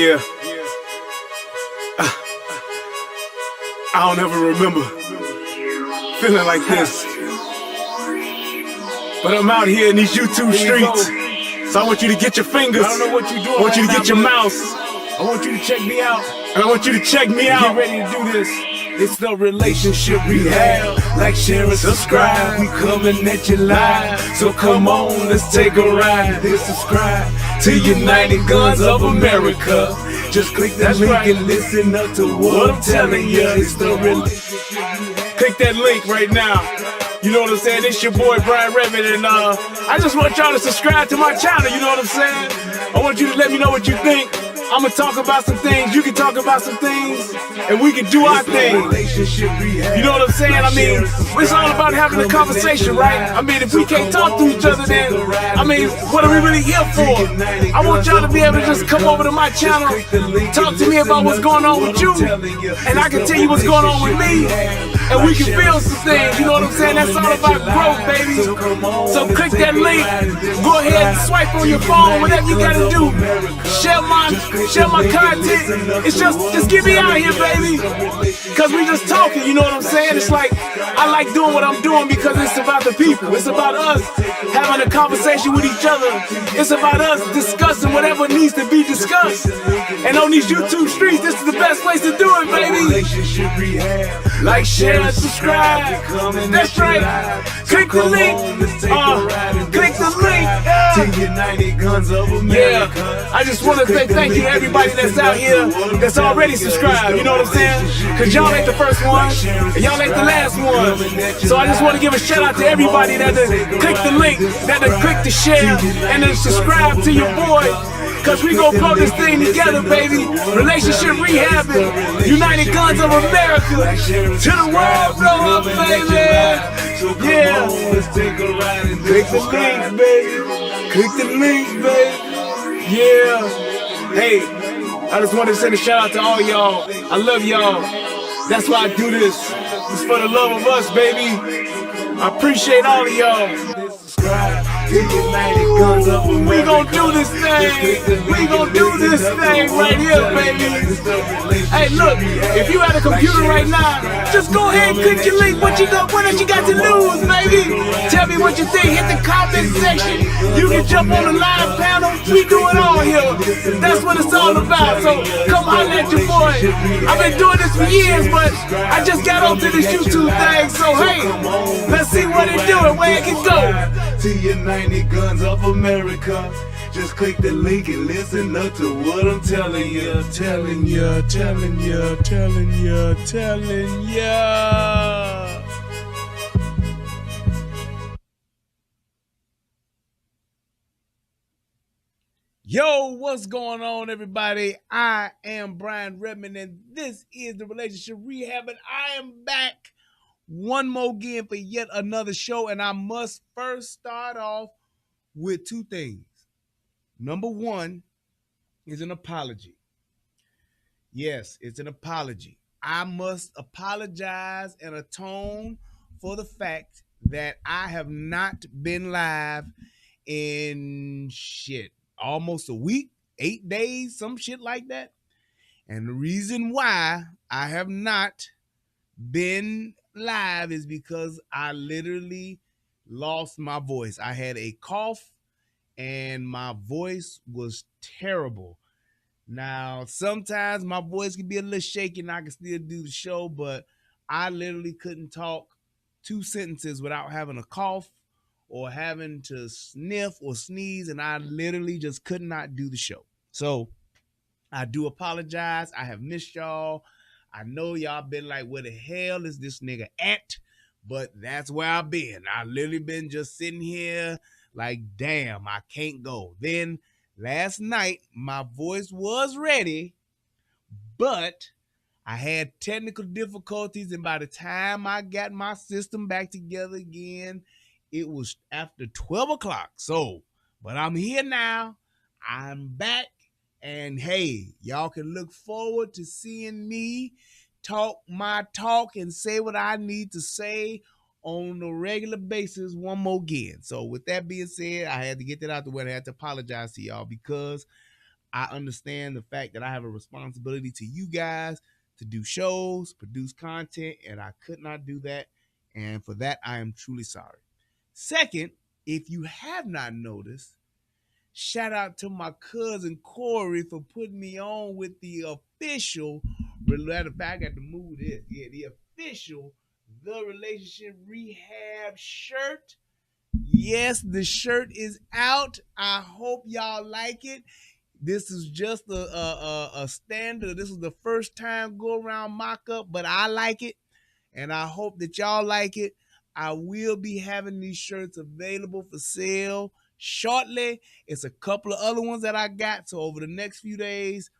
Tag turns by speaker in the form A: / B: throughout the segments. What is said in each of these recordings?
A: Yeah, I don't ever remember feeling like this. But I'm out here in these YouTube streets. So I want you to get your fingers. I don't know what you're doing. I want you to get your mouse. I want you to check me out. And I want you to check me out. Get ready to do this. It's the relationship rehab. Like, share, and subscribe. We coming at you live. So come on, let's take a ride. Hit subscribe to United Guns of America. Just click that link and listen up to what I'm telling you. It's the relationship rehab. Click that link right now. You know what I'm saying? It's your boy Brian Redmond, and I just want y'all to subscribe to my channel. You know what I'm saying? I want you to let me know what you think. I'ma talk about some things, you can talk about some things, and we can do our thing. You know what I'm saying? I mean, it's all about having a conversation, right? I mean, if we can't talk to each other, then, I mean, what are we really here for? I want y'all to be able to just come over to my channel, talk to me about what's going on with you, and I can tell you what's going on with me, and we can build some things. You know what I'm saying? That's all about growth, baby. So click that link, go ahead and swipe on your phone, whatever you gotta do. Share my content. It's just get me out here, baby. Cause we just talking, you know what I'm saying? It's like, I like doing what I'm doing because it's about the people. It's about us having a conversation with each other. It's about us discussing whatever needs to be discussed. And on these YouTube streets, this is the best place to do it, baby. Like, share, and subscribe. That's right. Click the link. Click the link. Yeah. I just want to say thank you to everybody that's out here that's already subscribed. You know what I'm saying? Cause y'all ain't the first one, and y'all ain't the last one. So I just want to give a shout out to everybody that click the link, that click the share, and then subscribe to your boy. Cause we gon' blow this thing together, baby. Relationship rehabbing, United Guns of America. To the world, blow up, baby. Yeah. Click the link, baby. Click the link, baby. Yeah. Hey, I just wanted to send a shout out to all y'all. I love y'all. That's why I do this. It's for the love of us, baby. I appreciate all of y'all. We gon' do this thing. We gon' do this thing right here, baby. Hey, look, if you at a computer right now, just go ahead and click your link. What you got to lose, baby? Tell me what you think. Hit the comment section. You can jump on the live panel. We do it all here. That's what it's all about. So come holler at your boy. I've been doing this for years, but I just got onto this YouTube thing. So hey, let's see what it do and where it can go. To United Guns of America. Just click the link and listen up to what I'm telling you, telling you, telling you, telling you, telling you. Yo, what's going on, everybody? I am Brian Redmond, and this is the Relationship Rehab, and I am back one more again for yet another show, and I must first start off with two things. Number one is an apology. Yes, it's an apology. I must apologize and atone for the fact that I have not been live in almost a week, 8 days, some shit like that. And the reason why I have not been live is because I literally lost my voice. I had a cough and my voice was terrible. Now, sometimes my voice can be a little shaky and I can still do the show, but I literally couldn't talk 2 sentences without having a cough or having to sniff or sneeze, and I literally just could not do the show. So I do apologize. I have missed y'all. I know y'all been like, where the hell is this nigga at? But that's where I've been. I literally been just sitting here like, damn, I can't go. Then last night, my voice was ready, but I had technical difficulties, and by the time I got my system back together again, it was after 12 o'clock. So, but I'm here now. I'm back. And hey, y'all can look forward to seeing me talk my talk and say what I need to say on a regular basis one more again. So with that being said, I had to get that out the way. I had to apologize to y'all because I understand the fact that I have a responsibility to you guys to do shows, produce content, and I could not do that. And for that, I am truly sorry. Second, if you have not noticed, shout out to my cousin Corey for putting me on with the official. Matter of fact, I got to move this. Yeah, the official The Relationship Rehab shirt. Yes, the shirt is out. I hope y'all like it. This is just a standard. This is the first time go around mock up, but I like it, and I hope that y'all like it. I will be having these shirts available for sale shortly. It's a couple of other ones that I got. So over the next few days,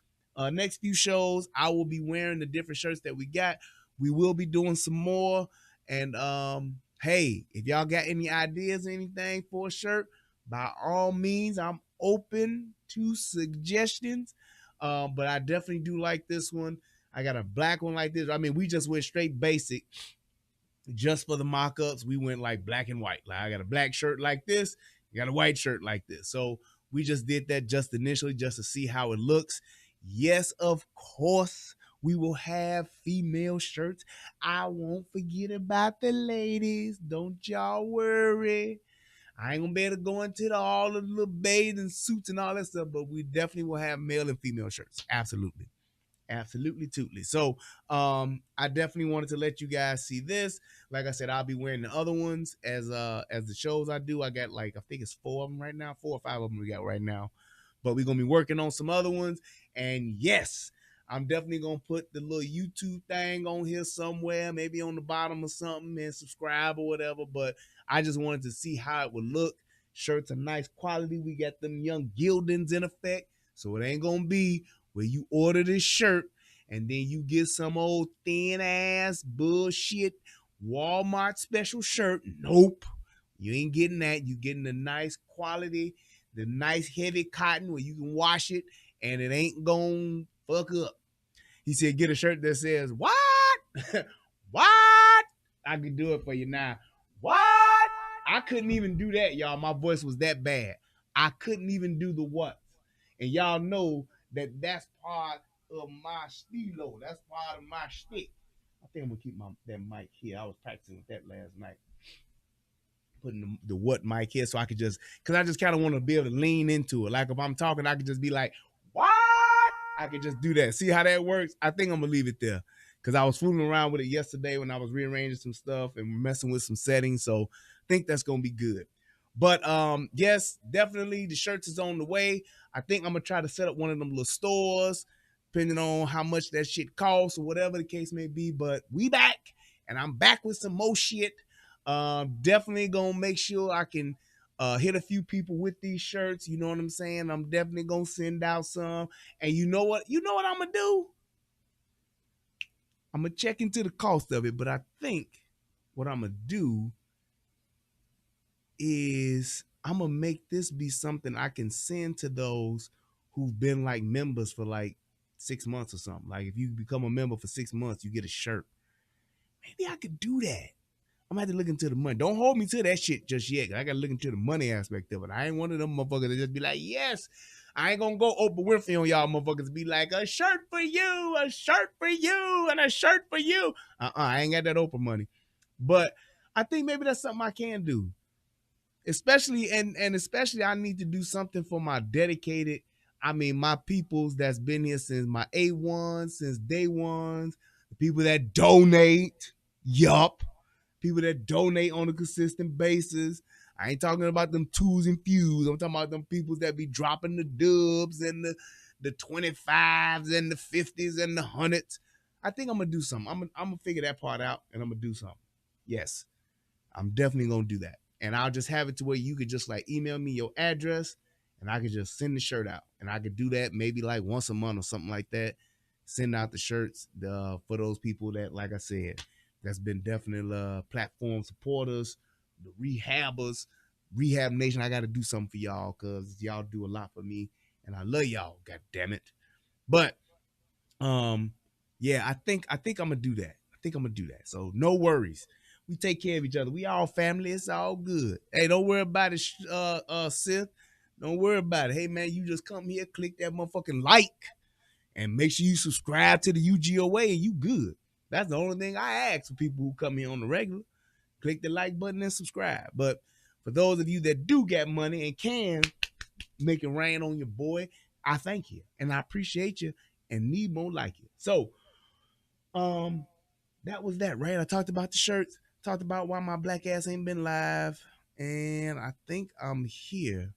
A: next few shows, I will be wearing the different shirts that we got. We will be doing some more. And hey, if y'all got any ideas or anything for a shirt, by all means, I'm open to suggestions. But I definitely do like this one. I got a black one like this. I mean, we just went straight basic just for the mock-ups. We went like black and white. Like I got a black shirt like this, you got a white shirt like this. So we just did that just initially just to see how it looks. Yes, of course, we will have female shirts. I won't forget about the ladies. Don't y'all worry. I ain't gonna be able to go into all the little bathing suits and all that stuff, but we definitely will have male and female shirts. Absolutely. Absolutely, totally. So I definitely wanted to let you guys see this. Like I said, I'll be wearing the other ones as the shows I do. I got like I think it's 4 of them right now, 4 or 5 of them we got right now. But we're gonna be working on some other ones. And yes, I'm definitely gonna put the little YouTube thing on here somewhere, maybe on the bottom or something, and subscribe or whatever. But I just wanted to see how it would look. Shirts are nice quality. We got them young gildings in effect. So it ain't gonna be where you order this shirt and then you get some old thin ass bullshit Walmart special shirt. Nope. You ain't getting that. You getting the nice quality, the nice heavy cotton where you can wash it and it ain't gonna fuck up. He said, get a shirt that says, what? What? I can do it for you now. What? I couldn't even do that, y'all. My voice was that bad. I couldn't even do the what. And y'all know that that's part of my stilo. That's part of my shtick. I think I'm gonna keep that mic here. I was practicing with that last night, putting the what mic here so I could just, because I just kind of want to be able to lean into it. Like if I'm talking, I could just be like, what? I could just do that. See how that works? I think I'm gonna leave it there because I was fooling around with it yesterday when I was rearranging some stuff and messing with some settings. So I think that's gonna be good. But yes, definitely the shirts is on the way. I think I'm gonna try to set up one of them little stores, depending on how much that shit costs or whatever the case may be. But we back, and I'm back with some more shit. Definitely gonna make sure I can hit a few people with these shirts. You know what I'm saying? I'm definitely gonna send out some. And you know what? You know what I'm gonna do? I'm gonna check into the cost of it, but I think what I'm gonna do is I'm gonna make this be something I can send to those who've been like members for like 6 months or something. Like if you become a member for 6 months, you get a shirt. Maybe I could do that. I'm gonna have to look into the money. Don't hold me to that shit just yet. I gotta look into the money aspect of it. I ain't one of them motherfuckers that just be like, yes, I ain't gonna go Oprah Winfrey on y'all motherfuckers. Be like, a shirt for you, a shirt for you, and a shirt for you. I ain't got that Oprah money. But I think maybe that's something I can do. Especially and especially I need to do something for my dedicated, I mean my peoples that's been here since my A1, since day ones, the people that donate, yup, people that donate on a consistent basis. I ain't talking about them twos and fews. I'm talking about them people that be dropping the dubs and the 25s and the 50s and the hundreds. I think I'm gonna do something. I'm gonna figure that part out and I'm gonna do something. Yes, I'm definitely gonna do that. And I'll just have it to where you could just like email me your address and I could just send the shirt out. And I could do that maybe like once a month or something like that. Send out the shirts for those people that, like I said, that's been definitely platform supporters, the rehabbers, Rehab Nation. I got to do something for y'all because y'all do a lot for me. And I love y'all, god damn it. But yeah, I think I'm gonna do that. I think I'm gonna do that. So no worries. We take care of each other. We all family. It's all good. Hey, don't worry about it, Sith. Don't worry about it. Hey, man, you just come here, click that motherfucking like, and make sure you subscribe to the UGOA, and you good. That's the only thing I ask for people who come here on the regular. Click the like button and subscribe. But for those of you that do get money and can make it rain on your boy, I thank you and I appreciate you and need more like you. So, that was that, right? I talked about the shirts, talked about why my black ass ain't been live, and I think I'm here.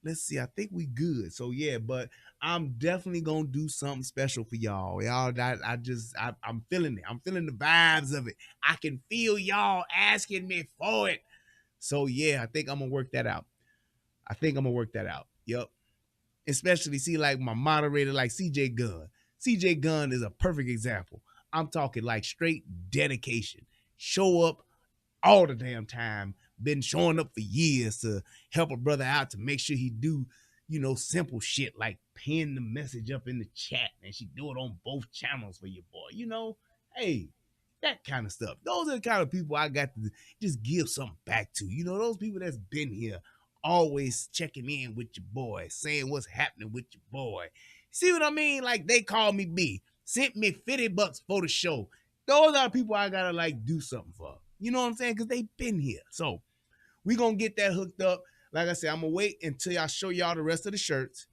A: Let's see. I think we good. So yeah, but I'm definitely gonna do something special for y'all. I'm feeling it. I'm feeling the vibes of it. I can feel y'all asking me for it. So yeah, I think I'm gonna work that out. Yep. Especially see like my moderator, like CJ Gunn. CJ Gunn is a perfect example. I'm talking like straight dedication. Show up all the damn time. Been showing up for years to help a brother out to make sure he do, simple shit like pin the message up in the chat, and she do it on both channels for your boy. Hey, that kind of stuff. Those are the kind of people I got to just give something back to. Those people that's been here, always checking in with your boy, saying what's happening with your boy. See what I mean? Like they called me B, sent me $50 for the show. Those are the people I gotta like do something for. You know what I'm saying? Because they've been here. So we gonna get that hooked up. Like I said, I'm gonna wait until I show y'all the rest of the shirts,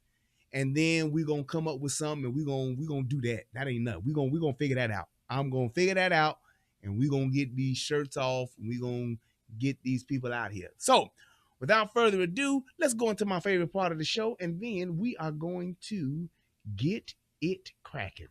A: and then we gonna come up with something, and we gonna do that. That ain't nothing. We gonna figure that out. I'm gonna figure that out, and we gonna get these shirts off, and we gonna get these people out here. So without further ado, let's go into my favorite part of the show, and then we are going to get it cracking.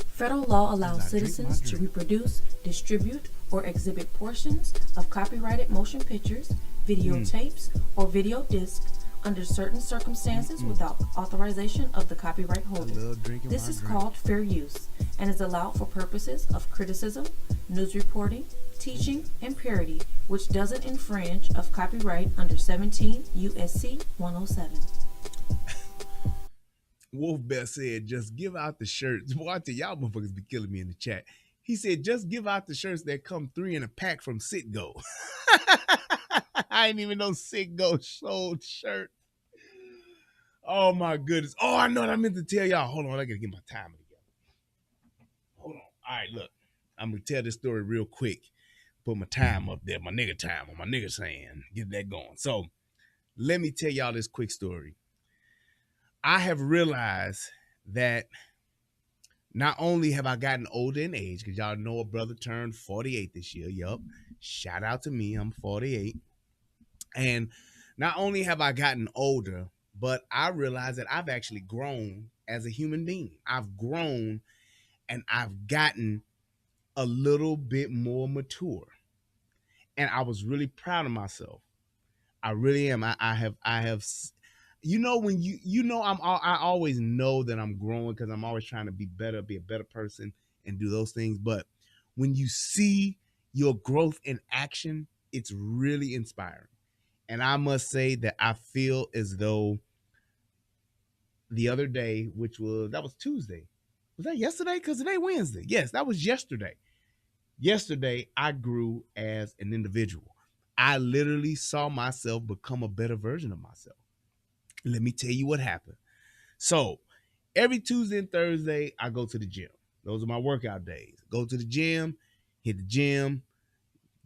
B: Federal law allows citizens to reproduce, distribute, or exhibit portions of copyrighted motion pictures, videotapes, or video discs under certain circumstances without authorization of the copyright holder. This is called fair use and is allowed for purposes of criticism, news reporting, teaching, and parody, which doesn't infringe of copyright under 17 U.S.C. 107.
A: Wolf Bear said, just give out the shirts. Boy, I tell y'all motherfuckers be killing me in the chat. He said, just give out the shirts that come 3 in a pack from Citgo. I didn't even know Citgo sold shirts. Oh, my goodness. Oh, I know what I meant to tell y'all. Hold on, I got to get my timer together. Hold on. All right, look. I'm going to tell this story real quick. Put my time up there, my nigga time on my nigga saying. Get that going. So, let me tell y'all this quick story. I have realized that not only have I gotten older in age, because y'all know a brother turned 48 this year. Yup. Shout out to me. I'm 48. And not only have I gotten older, but I realized that I've actually grown as a human being. I've grown and I've gotten a little bit more mature. And I was really proud of myself. I really am. I have when I always know that I'm growing because I'm always trying to be better, be a better person and do those things. But when you see your growth in action, it's really inspiring. And I must say that I feel as though the other day, that was Tuesday. Was that yesterday? Because today Wednesday. Yes, that was yesterday. Yesterday, I grew as an individual. I literally saw myself become a better version of myself. Let me tell you what happened. So every Tuesday and Thursday, I go to the gym. Those are my workout days. Go to the gym, hit the gym,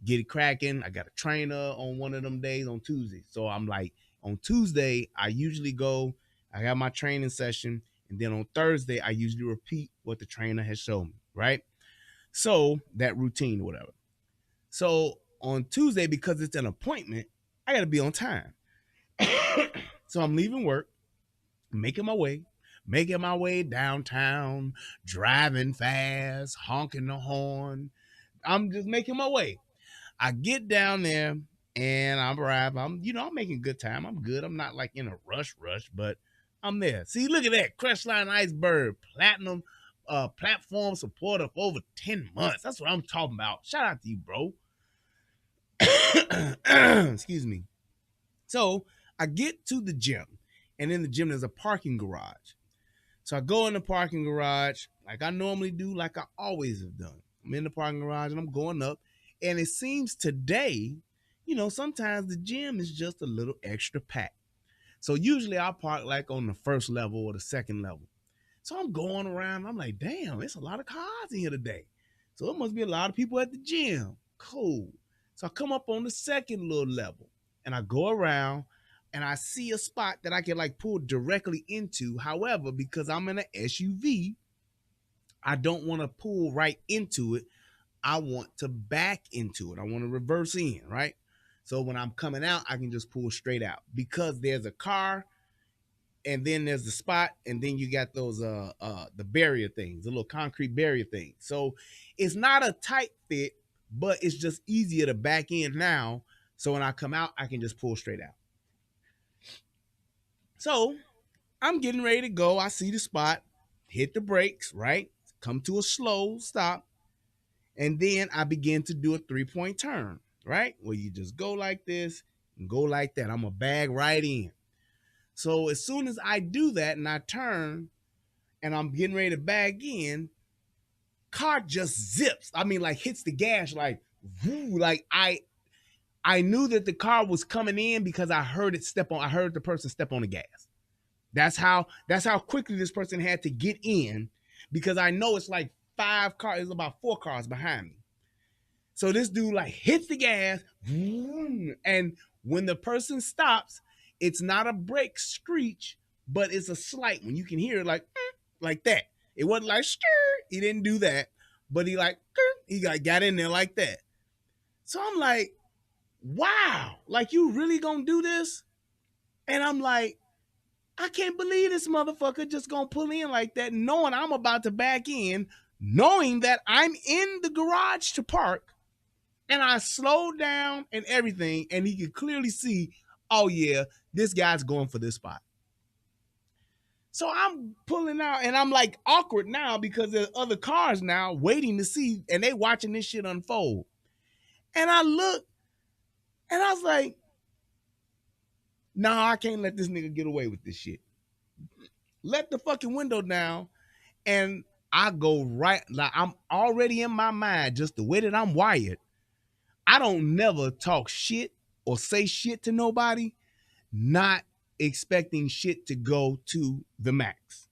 A: get it cracking. I got a trainer on one of them days on Tuesday. So I'm like, on Tuesday, I usually go, I have my training session. And then on Thursday, I usually repeat what the trainer has shown me, right? So that routine, whatever. So on Tuesday, because it's an appointment, I got to be on time. So I'm leaving work, making my way downtown, driving fast, honking the horn. I'm just making my way. I get down there and I'm arriving. I'm making good time. I'm good. I'm not like in a rush, but I'm there. See, look at that. Crestline Iceberg, platinum platform support of over 10 months. That's what I'm talking about. Shout out to you, bro. Excuse me. So I get to the gym, and in the gym there's a parking garage. So I go in the parking garage like I normally do, like I always have done. I'm in the parking garage and I'm going up, and it seems today sometimes the gym is just a little extra packed. So usually I park like on the first level or the second level. So I'm going around. I'm like, damn, it's a lot of cars in here today. So it must be a lot of people at the gym. Cool. So I come up on the second little level and I go around and I see a spot that I can like pull directly into. However, because I'm in an SUV, I don't want to pull right into it. I want to back into it. I want to reverse in, right? So when I'm coming out, I can just pull straight out because there's a car and then there's the spot, and then you got those the barrier things, the little concrete barrier things. So it's not a tight fit, but it's just easier to back in now. So when I come out, I can just pull straight out. So I'm getting ready to go. I see the spot, hit the brakes, right? Come to a slow stop. And then I begin to do a 3-point turn, right? Where you just go like this and go like that. I'm going to bag right in. So as soon as I do that and I turn and I'm getting ready to bag in, car just zips. I mean, like hits the gas like, whoo, like I knew that the car was coming in because I heard the person step on the gas. That's how quickly this person had to get in, because I know it's like 5 cars, it's about 4 cars behind me. So this dude like hits the gas, and when the person stops, it's not a brake screech, but it's a slight one. You can hear it like that. It wasn't like he didn't do that, but he got in there like that. So I'm like, wow, like you really gonna do this? And I'm like, I can't believe this motherfucker just gonna pull in like that, knowing I'm about to back in, knowing that I'm in the garage to park. And I slowed down and everything, and he could clearly see, oh yeah, this guy's going for this spot. So I'm pulling out, and I'm like awkward now because there's other cars now waiting to see, and they watching this shit unfold. And I look, and I was like, nah, I can't let this nigga get away with this shit. Let the fucking window down, and I go right, like I'm already in my mind, just the way that I'm wired. I don't never talk shit or say shit to nobody, not expecting shit to go to the max.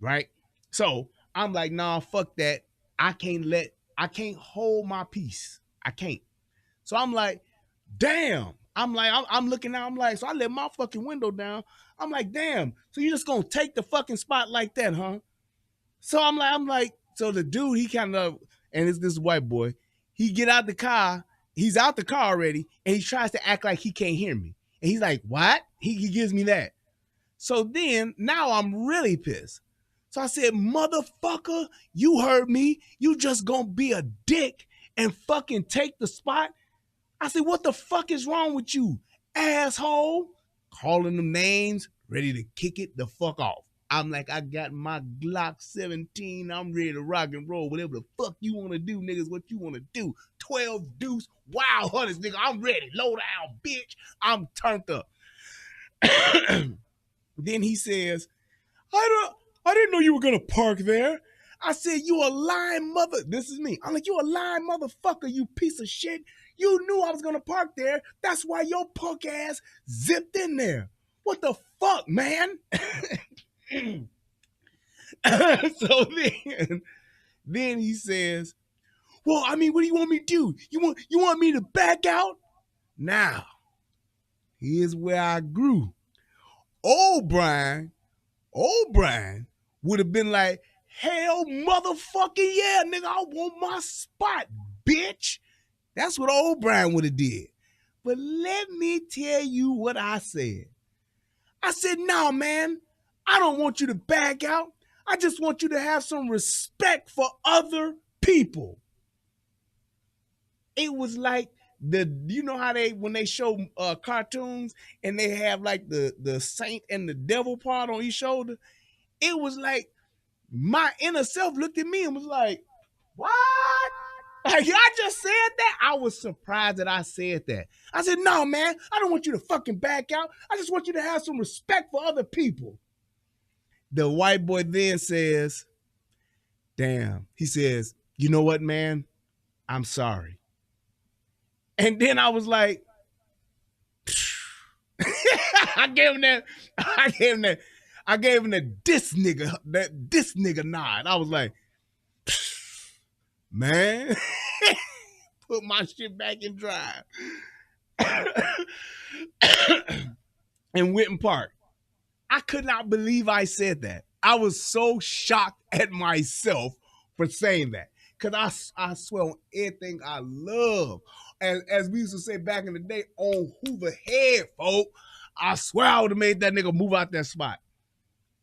A: Right? So I'm like, nah, fuck that. I can't hold my peace. I can't. So I'm like, damn. I'm looking out. I'm like, so I let my fucking window down. I'm like, damn. So you just gonna take the fucking spot like that, huh? So I'm like, so the dude, he kind of, and it's this white boy, he get out the car, he's out the car already, and he tries to act like he can't hear me. And he's like, what? He gives me that. So then, now I'm really pissed. So I said, motherfucker, you heard me. You just gonna be a dick and fucking take the spot? I said, what the fuck is wrong with you, asshole? Calling them names, ready to kick it the fuck off. I'm like, I got my Glock 17. I'm ready to rock and roll. Whatever the fuck you want to do, niggas, what you want to do. 12 deuce, wild hunters, nigga. I'm ready. Low down, bitch. I'm turned up. Then he says, I didn't know you were going to park there. I said, you a lying mother. This is me. I'm like, you a lying motherfucker, you piece of shit. You knew I was going to park there. That's why your punk ass zipped in there. What the fuck, man? So then he says, well, I mean, what do you want me to do? You want me to back out? Now, here's where I grew. Old Brian would have been like, hell motherfucking yeah, nigga, I want my spot, bitch. That's what old Brian would have did. But let me tell you what I said. I said, no, man, I don't want you to back out. I just want you to have some respect for other people. It was like you know how when they show cartoons and they have like the saint and the devil part on each shoulder? It was like my inner self looked at me and was like, what? Like, I just said that? I was surprised that I said that. I said, no, man, I don't want you to fucking back out. I just want you to have some respect for other people. The white boy then says, damn. He says, you know what, man? I'm sorry. And then I was like, I gave him that, I gave him that, I gave him this nigga nod. I was like, man, put my shit back in drive. And Witten Park. I could not believe I said that. I was so shocked at myself for saying that. Because I swear on everything I love. And as we used to say back in the day, on Hoover Head, folk, I swear I would have made that nigga move out that spot.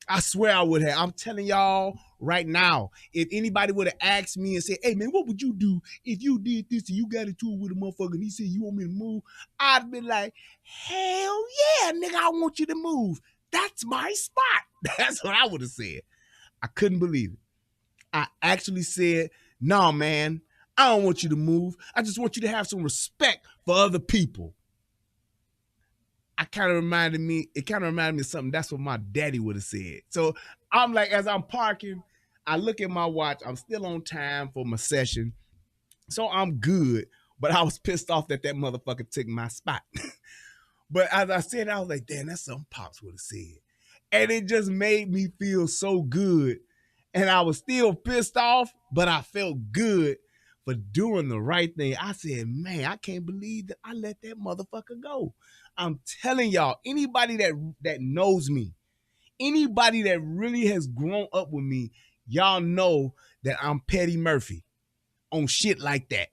A: I swear I would have. I'm telling y'all right now, if anybody would have asked me and said, hey, man, what would you do if you did this and you got into it with a motherfucker and he said, you want me to move? I'd be like, hell yeah, nigga, I want you to move. That's my spot. That's what I would have said. I couldn't believe it. I actually said, nah, man, I don't want you to move. I just want you to have some respect for other people. It kind of reminded me of something. That's what my daddy would have said. So I'm like, as I'm parking, I look at my watch. I'm still on time for my session. So I'm good. But I was pissed off that motherfucker took my spot. But as I said, I was like, damn, that's something Pops would have said. And it just made me feel so good. And I was still pissed off, but I felt good for doing the right thing. I said, man, I can't believe that I let that motherfucker go. I'm telling y'all, anybody that knows me, anybody that really has grown up with me, y'all know that I'm Petty Murphy on shit like that.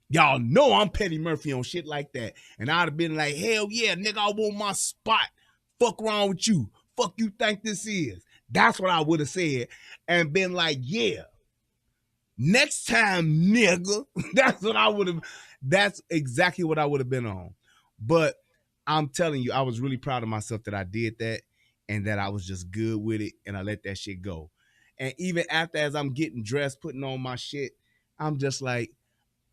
A: Y'all know I'm Petty Murphy on shit like that. And I'd have been like, hell yeah, nigga, I want my spot. Fuck wrong with you. Fuck you think this is. That's what I would have said. And been like, yeah. Next time, nigga. That's exactly what I would have been on. But I'm telling you, I was really proud of myself that I did that and that I was just good with it and I let that shit go. And even after, as I'm getting dressed, putting on my shit, I'm just like,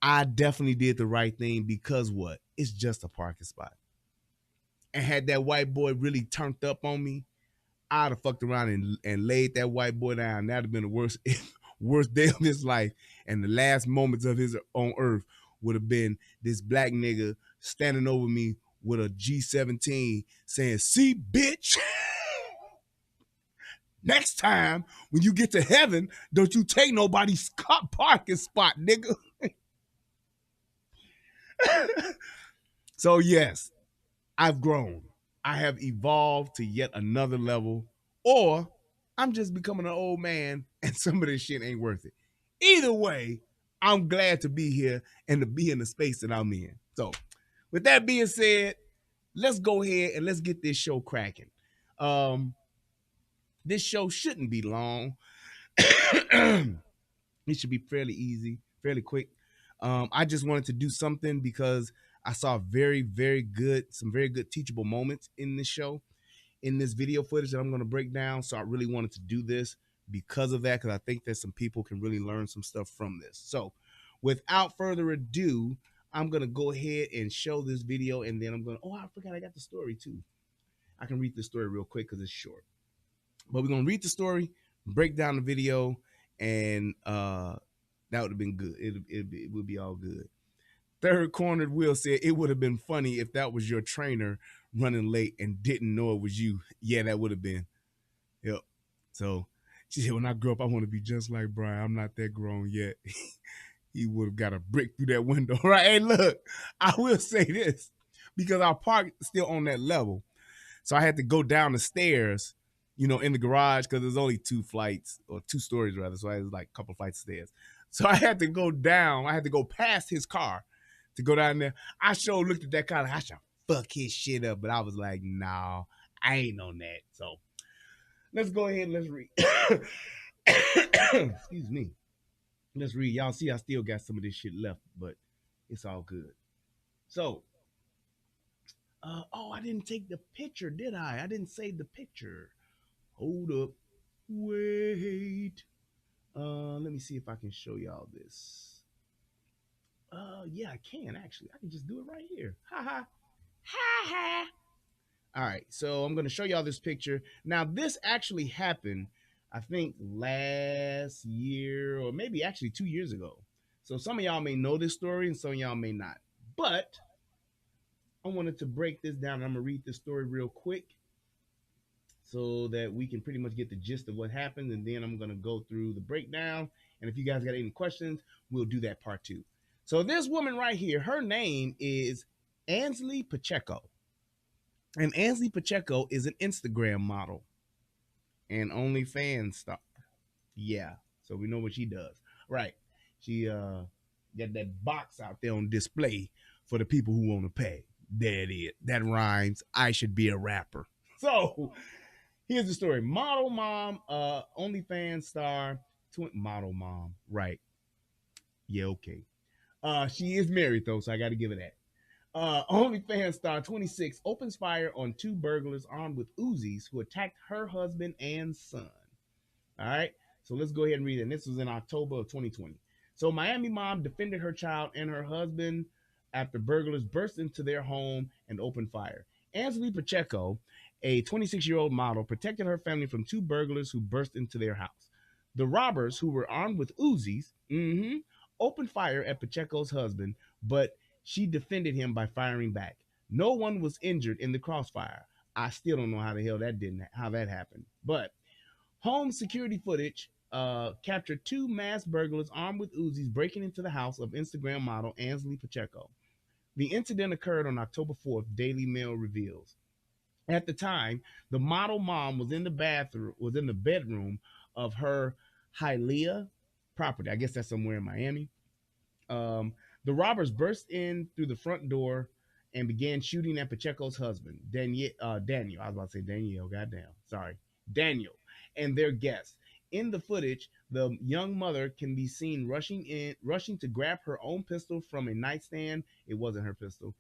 A: I definitely did the right thing because what? It's just a parking spot. And had that white boy really turned up on me, I'd have fucked around and laid that white boy down. That'd have been the worst day of his life. And the last moments of his on earth would have been this black nigga standing over me with a G17 saying, see, bitch, next time when you get to heaven, don't you take nobody's parking spot, nigga. So yes, I've grown. I have evolved to yet another level, or I'm just becoming an old man and some of this shit ain't worth it. Either way, I'm glad to be here and to be in the space that I'm in. So with that being said, let's go ahead and let's get this show cracking. This show shouldn't be long. It should be fairly easy, fairly quick. I just wanted to do something because I saw some very good teachable moments in this show, in this video footage that I'm going to break down. So I really wanted to do this because of that, because I think that some people can really learn some stuff from this. So without further ado, I'm going to go ahead and show this video, and then I'm going to, I forgot I got the story too. I can read the story real quick because it's short. But we're going to read the story, break down the video, and that would have been good. It would be all good. Third Cornered Will said, it would have been funny if that was your trainer running late and didn't know it was you. Yeah, that would have been. Yep. So she said, when I grow up, I want to be just like Brian. I'm not that grown yet. He would have got a brick through that window. Right? Hey, look, I will say this, because our park is still on that level. So I had to go down the stairs, in the garage, because there's only 2 flights, or 2 stories rather. So I had like a couple of flights of stairs. So I had to go down. I had to go past his car to go down there. I sure looked at that car like I should fuck his shit up, but I was like, nah, I ain't on that. So let's go ahead and let's read. Excuse me. Let's read. Y'all see I still got some of this shit left, but it's all good. So, I didn't take the picture, did I? I didn't save the picture. Hold up. Wait. Let me see if I can show y'all this. Yeah, I can actually. I can just do it right here. Ha ha. Ha ha. All right, so I'm going to show y'all this picture. Now, this actually happened, I think, last year or maybe actually 2 years ago. So some of y'all may know this story and some of y'all may not. But I wanted to break this down. I'm going to read this story real quick so that we can pretty much get the gist of what happened. And then I'm going to go through the breakdown. And if you guys got any questions, we'll do that part 2. So this woman right here, her name is Ansley Pacheco. And Ansley Pacheco is an Instagram model and OnlyFans star. Yeah, so we know what she does. Right. She got that box out there on display for the people who want to pay. There it is. That rhymes. I should be a rapper. So here's the story. Model mom, OnlyFans star, model mom. Right. Yeah, okay. She is married though, so I got to give her that. OnlyFans star 26 opens fire on 2 burglars armed with Uzis who attacked her husband and son. All right, so let's go ahead and read it. And this was in October of 2020. So Miami mom defended her child and her husband after burglars burst into their home and opened fire. Ansley Pacheco, a 26-year-old model, protected her family from 2 burglars who burst into their house. The robbers, who were armed with Uzis, opened fire at Pacheco's husband, but she defended him by firing back. No one was injured in the crossfire. I still don't know how the hell that happened. But home security footage captured 2 mass burglars armed with Uzis breaking into the house of Instagram model Ansley Pacheco. The incident occurred on October 4th, Daily Mail reveals. At the time, the model mom was in the bedroom of her Hialeah property. I guess that's somewhere in Miami. The robbers burst in through the front door and began shooting at Pacheco's husband, Daniel. I was about to say Danielle. Goddamn. Sorry. Daniel and their guests. In the footage, the young mother can be seen rushing to grab her own pistol from a nightstand. It wasn't her pistol.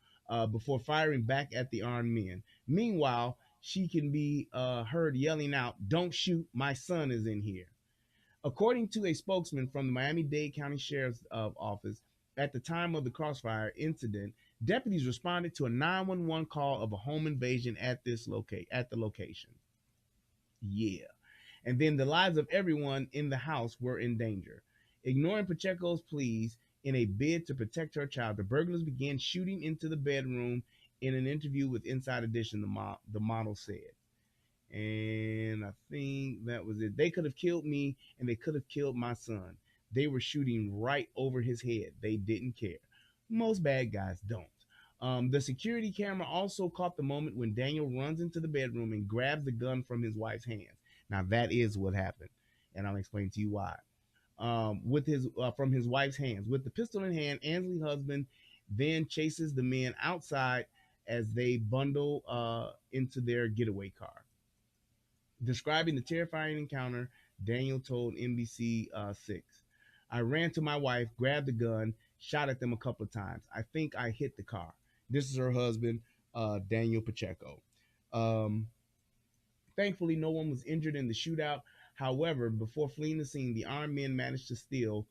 A: Before firing back at the armed men. Meanwhile, she can be heard yelling out, "Don't shoot, my son is in here." According to a spokesman from the Miami-Dade County Sheriff's Office, at the time of the crossfire incident, deputies responded to a 911 call of a home invasion at the location. Yeah. And then the lives of everyone in the house were in danger. Ignoring Pacheco's pleas in a bid to protect her child, the burglars began shooting into the bedroom. In an interview with Inside Edition, the model said. And I think that was it. They could have killed me and they could have killed my son. They were shooting right over his head. They didn't care. Most bad guys don't. The security camera also caught the moment when Daniel runs into the bedroom and grabs the gun from his wife's hands. Now that is what happened, and I'll explain to you why. From his wife's hands, with the pistol in hand, Ansley's husband then chases the men outside as they bundle into their getaway car. Describing the terrifying encounter, Daniel told NBC 6. I ran to my wife, grabbed the gun, shot at them a couple of times. I think I hit the car. This is her husband, Daniel Pacheco. Thankfully, no one was injured in the shootout. However, before fleeing the scene, the armed men managed to steal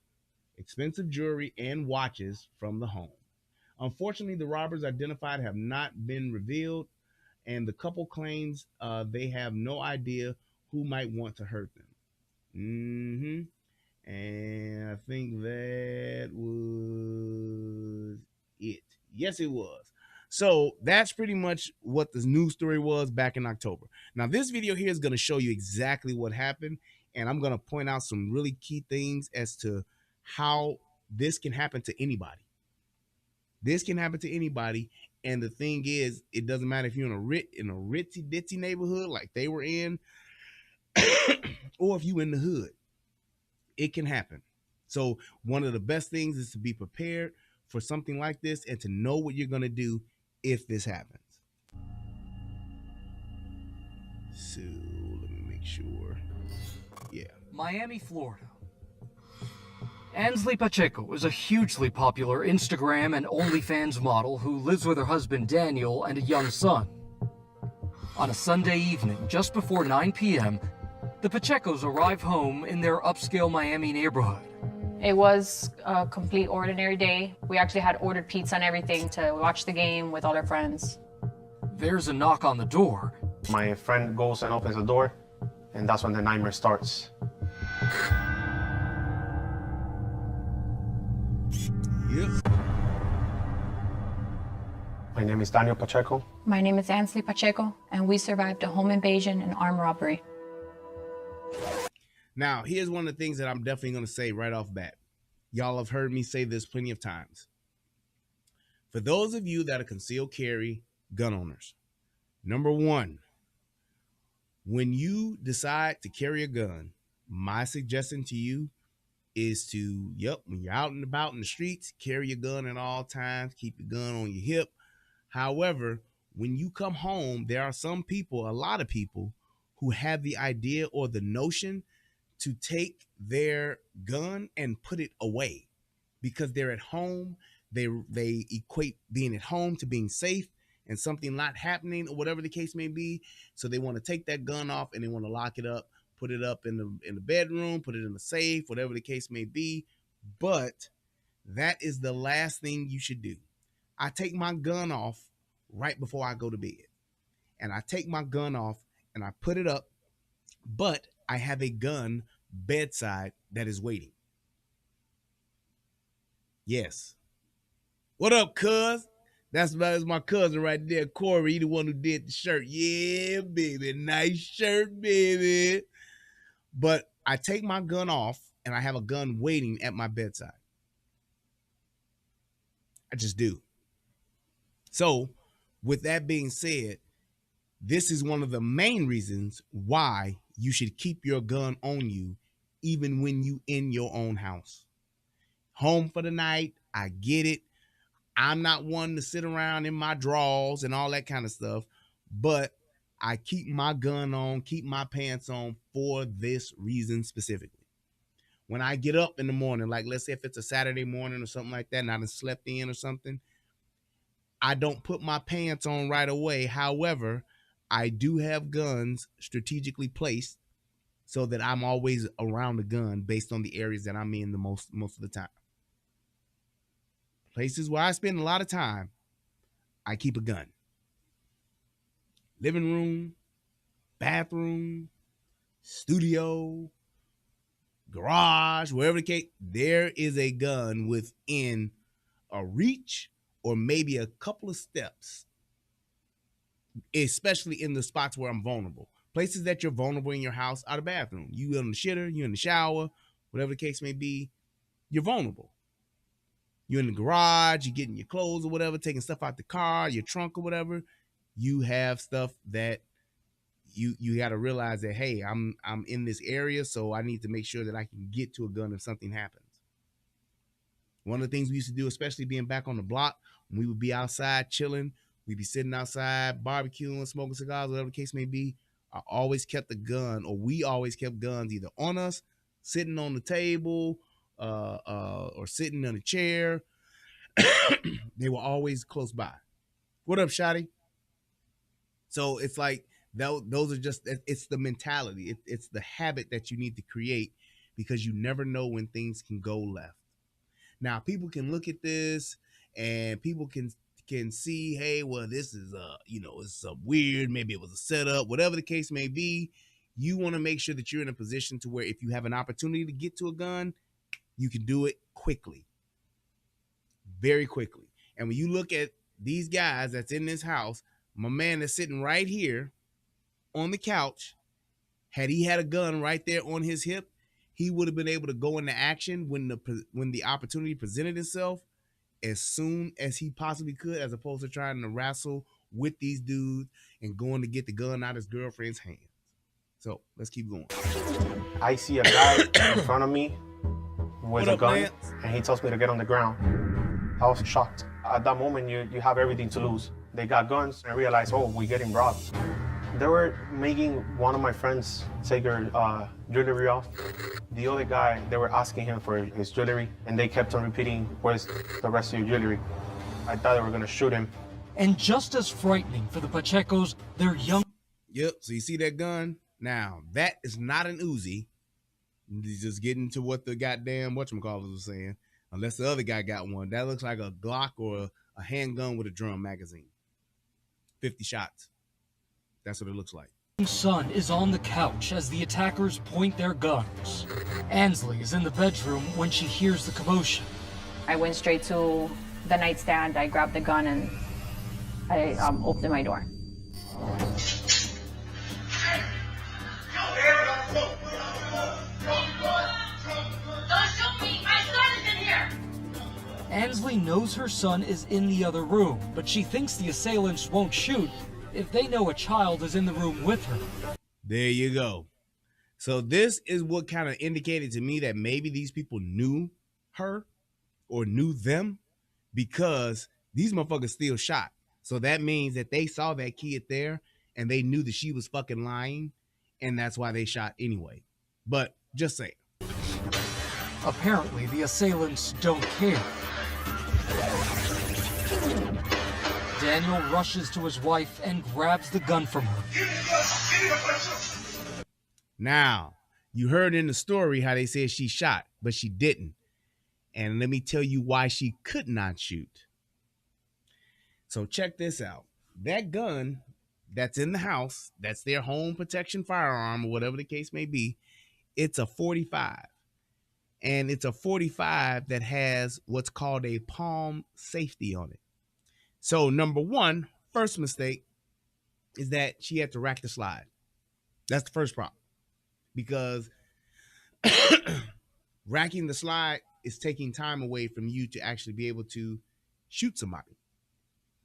A: expensive jewelry and watches from the home. Unfortunately, the robbers identified have not been revealed, and the couple claims they have no idea who might want to hurt them. And I think that was it. Yes, it was. So that's pretty much what the news story was back in October. Now, this video here is going to show you exactly what happened, and I'm going to point out some really key things as to how this can happen to anybody. This can happen to anybody, and the thing is, it doesn't matter if you're in a ritzy-ditzy neighborhood like they were in, or if you in the hood. It can happen. So one of the best things is to be prepared for something like this and to know what you're going to do if this happens. So let me make sure. Yeah.
C: Miami, Florida. Ansley Pacheco is a hugely popular Instagram and OnlyFans model who lives with her husband Daniel and a young son. On a Sunday evening, just before 9 p.m., the Pachecos arrive home in their upscale Miami neighborhood.
D: It was a complete ordinary day. We actually had ordered pizza and everything to watch the game with all our friends.
C: There's a knock on the door.
E: My friend goes and opens the door, and that's when the nightmare starts.
A: Yep.
E: My name is Daniel Pacheco.
D: My name is Ansley Pacheco, and we survived a home invasion and armed robbery.
A: Now, here's one of the things that I'm definitely going to say right off bat. Y'all have heard me say this plenty of times. For those of you that are concealed carry gun owners, number one, when you decide to carry a gun, my suggestion to you is to, when you're out and about in the streets, carry your gun at all times, keep your gun on your hip. However, when you come home, there are some people, a lot of people, who have the idea or the notion to take their gun and put it away because they're at home. They equate being at home to being safe and something not happening or whatever the case may be. So they want to take that gun off and they want to lock it up, put it up in the bedroom, put it in the safe, whatever the case may be. But that is the last thing you should do. I take my gun off right before I go to bed. And I take my gun off and I put it up, but I have a gun bedside that is waiting. Yes. What up, cuz? That's my cousin right there, Corey, the one who did the shirt. Yeah, baby. Nice shirt, baby. But I take my gun off and I have a gun waiting at my bedside. I just do. So, with that being said, this is one of the main reasons why you should keep your gun on you even when you in your own house. Home for the night, I get it. I'm not one to sit around in my drawers and all that kind of stuff, but I keep my gun on, keep my pants on for this reason specifically. When I get up in the morning, like let's say if it's a Saturday morning or something like that and I done slept in or something, I don't put my pants on right away. However, I do have guns strategically placed so that I'm always around the gun based on the areas that I'm in the most of the time. Places where I spend a lot of time, I keep a gun. Living room, bathroom, studio, garage, wherever the case, there is a gun within a reach or maybe a couple of steps, especially in the spots where I'm vulnerable. Places that you're vulnerable in your house are the bathroom. You in the shitter, you in the shower, whatever the case may be, you're vulnerable. You're in the garage, you're getting your clothes or whatever, taking stuff out the car, your trunk or whatever. You have stuff that you got to realize that, hey, I'm in this area, so I need to make sure that I can get to a gun if something happens. One of the things we used to do, especially being back on the block, when we would be outside chilling, we'd be sitting outside barbecuing, smoking cigars, whatever the case may be. I always kept the gun, or we always kept guns either on us, sitting on the table, or sitting in a chair. They were always close by. What up, Shotty? So it's like those are just, it's the mentality. It's the habit that you need to create because you never know when things can go left. Now, people can look at this and people can see, hey, well, this is it's weird. Maybe it was a setup, whatever the case may be. You want to make sure that you're in a position to where if you have an opportunity to get to a gun, you can do it quickly, very quickly. And when you look at these guys that's in this house, my man that's sitting right here on the couch, had he had a gun right there on his hip, he would have been able to go into action when the opportunity presented itself as soon as he possibly could, as opposed to trying to wrestle with these dudes and going to get the gun out of his girlfriend's hands. So let's keep going.
E: I see a guy in front of me with a gun,
A: Lance?
E: and he tells me to get on the ground. I was shocked. At that moment, you have everything to lose. They got guns, and I realized, oh, we're getting robbed. They were making one of my friends take her jewelry off. The other guy, they were asking him for his jewelry, and they kept on repeating, where's the rest of your jewelry? I thought they were gonna shoot him.
C: And just as frightening for the Pachecos, their young...
A: Yep, so you see that gun? Now, that is not an Uzi. He's just getting to what the goddamn whatchamacallit was saying. Unless the other guy got one. That looks like a Glock or a handgun with a drum magazine. 50 shots. That's what it looks like.
C: son is on the couch as the attackers point their guns. Ansley is in the bedroom when she hears the commotion.
D: I went straight to the nightstand. I grabbed the gun and I opened my door.
C: Ansley knows her son is in the other room, but she thinks the assailants won't shoot if they know a child is in the room with her.
A: There you go. So this is what kind of indicated to me that maybe these people knew her or knew them, because these motherfuckers still shot. So that means that they saw that kid there and they knew that she was fucking lying, and that's why they shot anyway. But just saying.
C: Apparently, the assailants don't care. Daniel rushes to his wife and grabs the gun from her.
A: Now, you heard in the story how they said she shot, but she didn't. And let me tell you why she could not shoot. So check this out. That gun that's in the house, that's their home protection firearm or whatever the case may be, it's a 45. And it's a 45 that has what's called a palm safety on it. So number one, first mistake is that she had to rack the slide. That's the first problem. Because racking the slide is taking time away from you to actually be able to shoot somebody.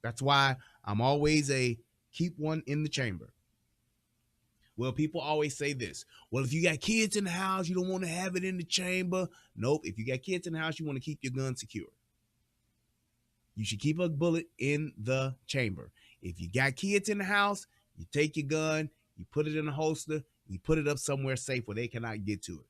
A: That's why I'm always a keep one in the chamber. Well, people always say this. Well, if you got kids in the house, you don't want to have it in the chamber. Nope. If you got kids in the house, you want to keep your gun secure. You should keep a bullet in the chamber. If you got kids in the house, you take your gun, you put it in a holster, you put it up somewhere safe where they cannot get to it.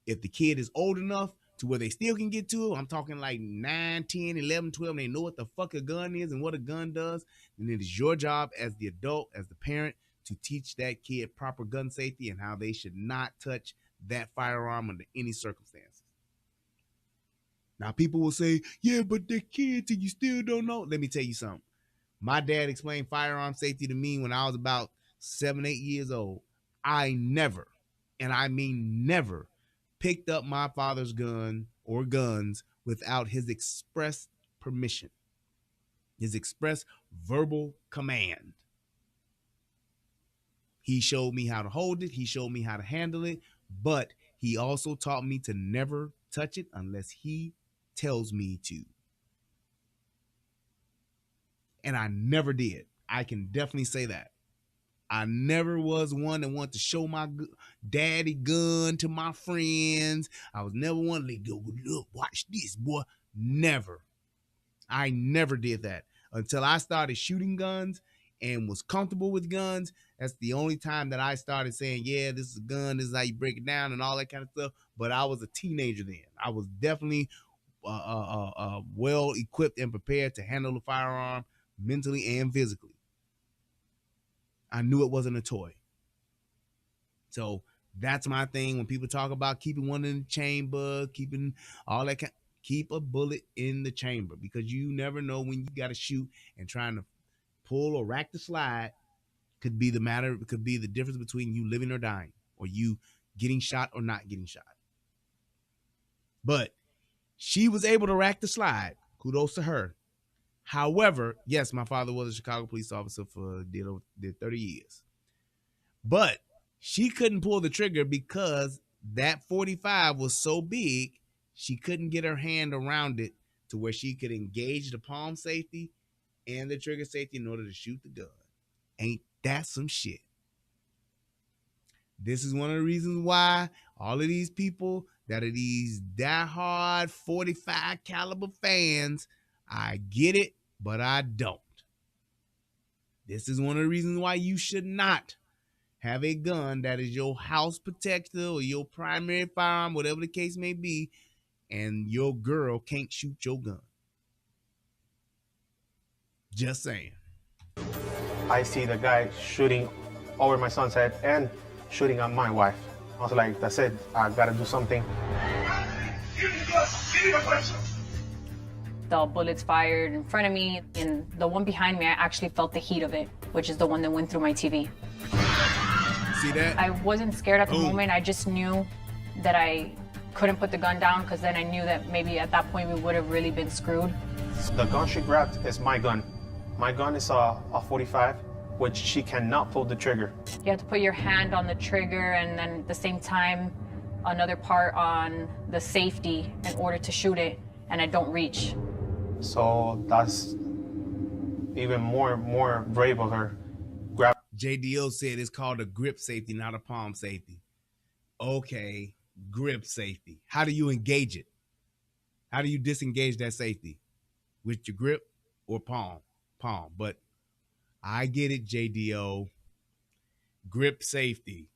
A: If the kid is old enough to where they still can get to it, I'm talking like 9, 10, 11, 12, and they know what the fuck a gun is and what a gun does, then it is your job as the adult, as the parent, to teach that kid proper gun safety and how they should not touch that firearm under any circumstances. Now, people will say, yeah, but they're kids and you still don't know. Let me tell you something. My dad explained firearm safety to me when I was about 7, 8 years old. I never, and I mean never, picked up my father's gun or guns without his express permission, his express verbal command. He showed me how to hold it. He showed me how to handle it, but he also taught me to never touch it unless he tells me to. And I never did. I can definitely say that. I never was one that wanted to show my daddy gun to my friends. I was never one to go, look, watch this, boy. Never. I never did that until I started shooting guns and was comfortable with guns. That's the only time that I started saying, yeah, this is a gun, this is how you break it down and all that kind of stuff. But I was a teenager then. I was definitely well equipped and prepared to handle the firearm mentally and physically. I knew it wasn't a toy. So that's my thing. When people talk about keeping one in the chamber, keeping all that, keep a bullet in the chamber, because you never know when you got to shoot, and trying to pull or rack the slide could be the difference between you living or dying, or you getting shot or not getting shot. But she was able to rack the slide. Kudos to her. However, yes, my father was a Chicago police officer for did 30 years. But she couldn't pull the trigger because that 45 was so big, she couldn't get her hand around it to where she could engage the palm safety and the trigger safety in order to shoot the gun. Ain't that some shit? This is one of the reasons why all of these people that are these diehard 45 caliber fans, I get it, but I don't. This is one of the reasons why you should not have a gun that is your house protector or your primary firearm, whatever the case may be, and your girl can't shoot your gun. Just saying.
E: I see the guy shooting over my son's head and shooting at my wife. I was like, that's it. I gotta do something.
D: The bullets fired in front of me, and the one behind me, I actually felt the heat of it, which is the one that went through my TV.
A: See that?
D: I wasn't scared at the moment. I just knew that I couldn't put the gun down because then I knew that maybe at that point we would have really been screwed.
E: The gun she grabbed is my gun. My gun is a 45, which she cannot pull the trigger.
D: You have to put your hand on the trigger and then at the same time another part on the safety in order to shoot it, and I don't reach.
E: So that's even more brave of her.
A: JDO said it's called a grip safety, not a palm safety. Okay, grip safety. How do you engage it? How do you disengage that safety? With your grip or palm? Palm. But I get it, JDO. Grip safety.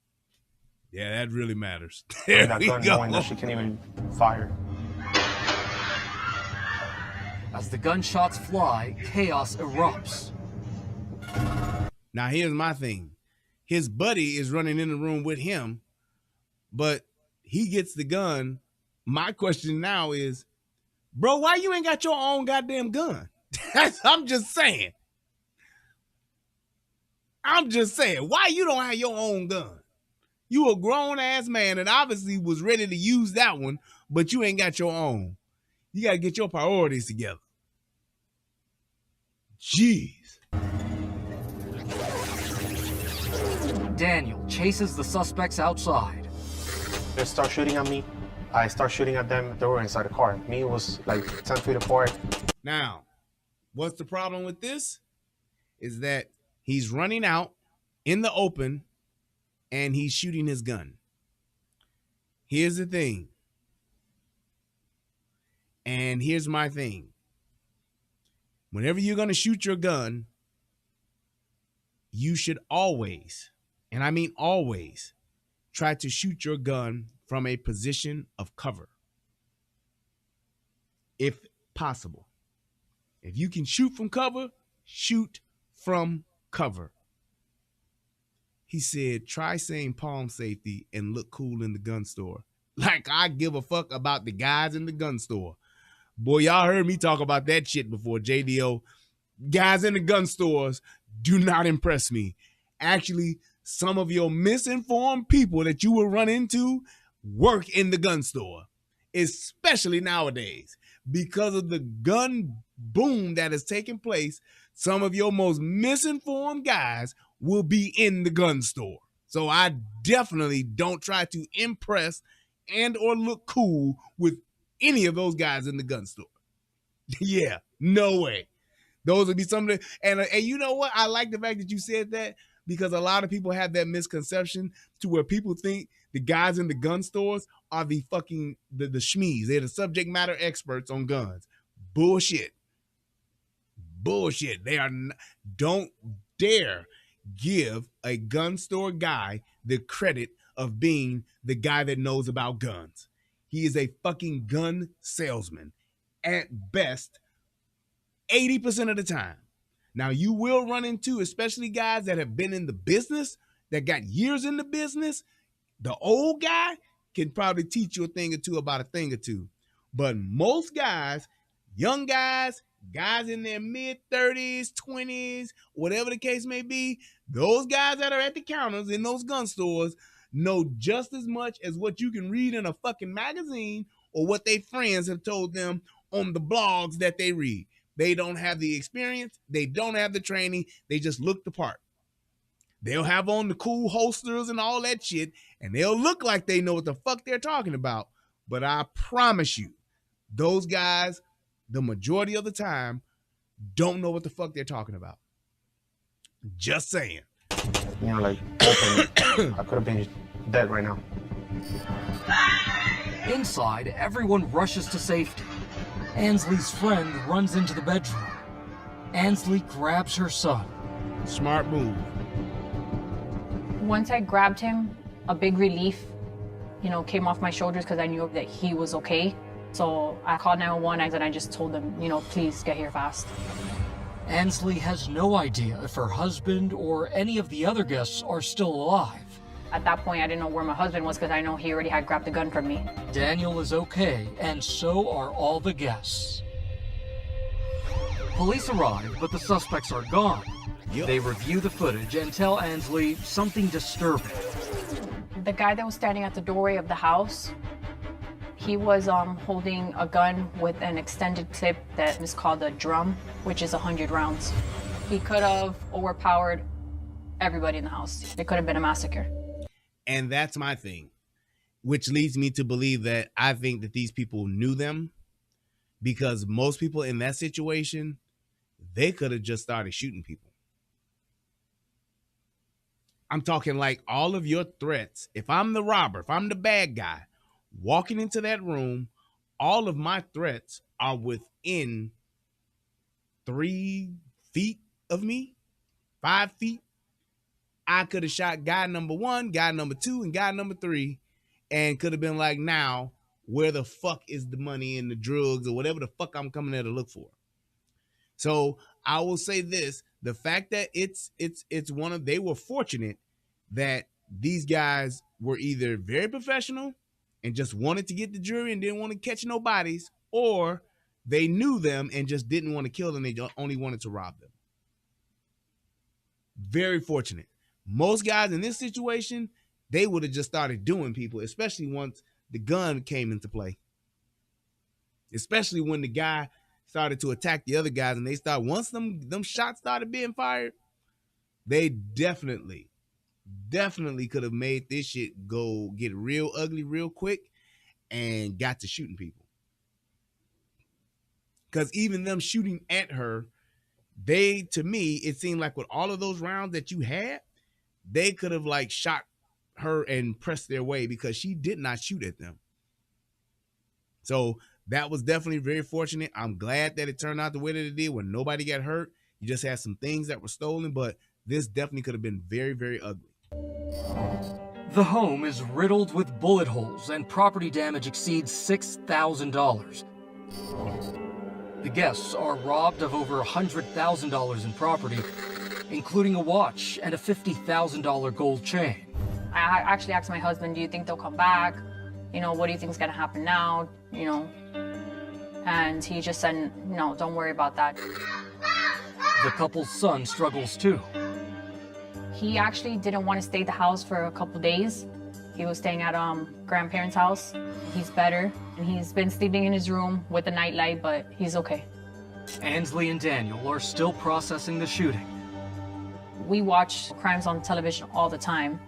A: Yeah, that really matters. There
E: that
A: we
E: gun
A: go.
E: knowing that she can even fire.
C: As the gunshots fly, chaos erupts.
A: Now, here's my thing. His buddy is running in the room with him, but he gets the gun. My question now is, bro, why you ain't got your own goddamn gun? I'm just saying. Why you don't have your own gun? You a grown-ass man and obviously was ready to use that one, but you ain't got your own. You got to get your priorities together. Jeez.
C: Daniel chases the suspects outside.
E: They start shooting at me. I start shooting at them. They were inside the car. Me was like 10 feet apart.
A: Now, what's the problem with this? Is that he's running out in the open and he's shooting his gun. Here's the thing. And here's my thing. Whenever you're going to shoot your gun, you should always, and I mean always, try to shoot your gun from a position of cover. If possible. If you can shoot from cover, shoot from cover. He said, try saying palm safety and look cool in the gun store. Like I give a fuck about the guys in the gun store. Boy, y'all heard me talk about that shit before, JDO. Guys in the gun stores do not impress me. Actually, some of your misinformed people that you will run into work in the gun store, especially nowadays. Because of the gun boom that is taking place, some of your most misinformed guys will be in the gun store. So I definitely don't try to impress and or look cool with any of those guys in the gun store. Yeah, no way. Those would be some of the, and you know what? I like the fact that you said that because a lot of people have that misconception to where people think the guys in the gun stores are the fucking, the schmees. They're the subject matter experts on guns. Bullshit. Bullshit. They are not, don't dare give a gun store guy the credit of being the guy that knows about guns. He is a fucking gun salesman at best 80% of the time. Now you will run into, especially guys that have been in the business, that got years in the business. The old guy can probably teach you a thing or two about a thing or two. But most guys, young guys, guys in their mid-30s, 20s, whatever the case may be, those guys that are at the counters in those gun stores know just as much as what you can read in a fucking magazine or what their friends have told them on the blogs that they read. They don't have the experience. They don't have the training. They just look the part. They'll have on the cool holsters and all that shit, and they'll look like they know what the fuck they're talking about. But I promise you, those guys, the majority of the time, don't know what the fuck they're talking about. Just saying.
E: You know, like, open. I could have been dead right now.
C: Inside, everyone rushes to safety. Ansley's friend runs into the bedroom. Ansley grabs her son.
A: Smart move.
D: Once I grabbed him, a big relief, came off my shoulders because I knew that he was okay. So I called 911 and I just told them, please get here fast.
C: Ansley has no idea if her husband or any of the other guests are still alive.
D: At that point, I didn't know where my husband was because I know he already had grabbed the gun from me.
C: Daniel is okay, and so are all the guests. Police arrive, but the suspects are gone.
A: Yep.
C: They review the footage and tell Ansley something disturbing.
D: The guy that was standing at the doorway of the house, He was holding a gun with an extended clip that is called a drum, which is 100 rounds. He could have overpowered everybody in the house. It could have been a massacre.
A: And that's my thing, which leads me to believe that I think that these people knew them, because most people in that situation, they could have just started shooting people. I'm talking like all of your threats. If I'm the robber, if I'm the bad guy, walking into that room, all of my threats are within 3 feet of me, 5 feet. I could have shot guy number 1, guy number 2, and guy number 3, and could have been like, now, where the fuck is the money and the drugs or whatever the fuck I'm coming there to look for? So I will say this: the fact that it's one of, they were fortunate that these guys were either very professional and just wanted to get the jury and didn't want to catch no bodies, or they knew them and just didn't want to kill them. They only wanted to rob them. Very fortunate. Most guys in this situation, they would have just started doing people, especially once the gun came into play. Especially when the guy started to attack the other guys, and they start, once them shots started being fired, they definitely could have made this shit go get real ugly real quick and got to shooting people. Because even them shooting at her, they, to me, it seemed like with all of those rounds that you had, they could have like shot her and pressed their way, because she did not shoot at them. So that was definitely very fortunate. I'm glad that it turned out the way that it did, when nobody got hurt. You just had some things that were stolen, but this definitely could have been very, very ugly.
C: The home is riddled with bullet holes, and property damage exceeds $6,000. The guests are robbed of over $100,000 in property, including a watch and a $50,000 gold chain.
D: I actually asked my husband, do you think they'll come back? You know, what do you think is gonna happen now? You know, and he just said, no, don't worry about that.
C: The couple's son struggles too.
D: He actually didn't want to stay at the house for a couple days. He was staying at grandparents' house. He's better, and he's been sleeping in his room with a nightlight, but he's okay.
C: Ansley and Daniel are still processing the shooting.
D: We watch crimes on television all the time,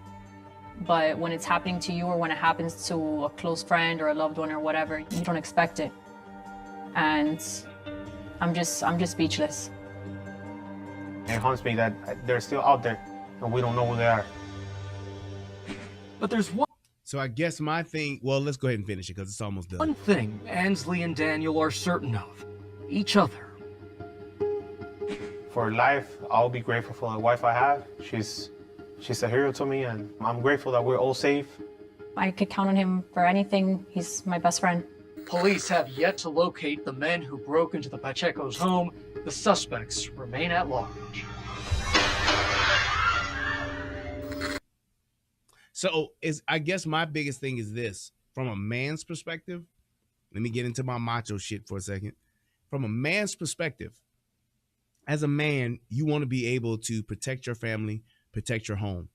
D: but when it's happening to you, or when it happens to a close friend or a loved one or whatever, you don't expect it. And I'm just speechless.
E: It haunts me that they're still out there and we don't know who they are.
C: But there's one
A: So I guess my thing, well, let's go ahead and finish it because it's almost done.
C: thing Ansley and Daniel are certain of: each other.
E: For life, I'll be grateful for the wife I have. She's a hero to me, and I'm grateful that we're all safe.
D: I could count on him for anything. He's my best friend.
C: Police have yet to locate the men who broke into the Pacheco's home. The suspects remain at large.
A: So I guess my biggest thing is this: from a man's perspective, let me get into my macho shit for a second. From a man's perspective, as a man, you want to be able to protect your family, protect your home.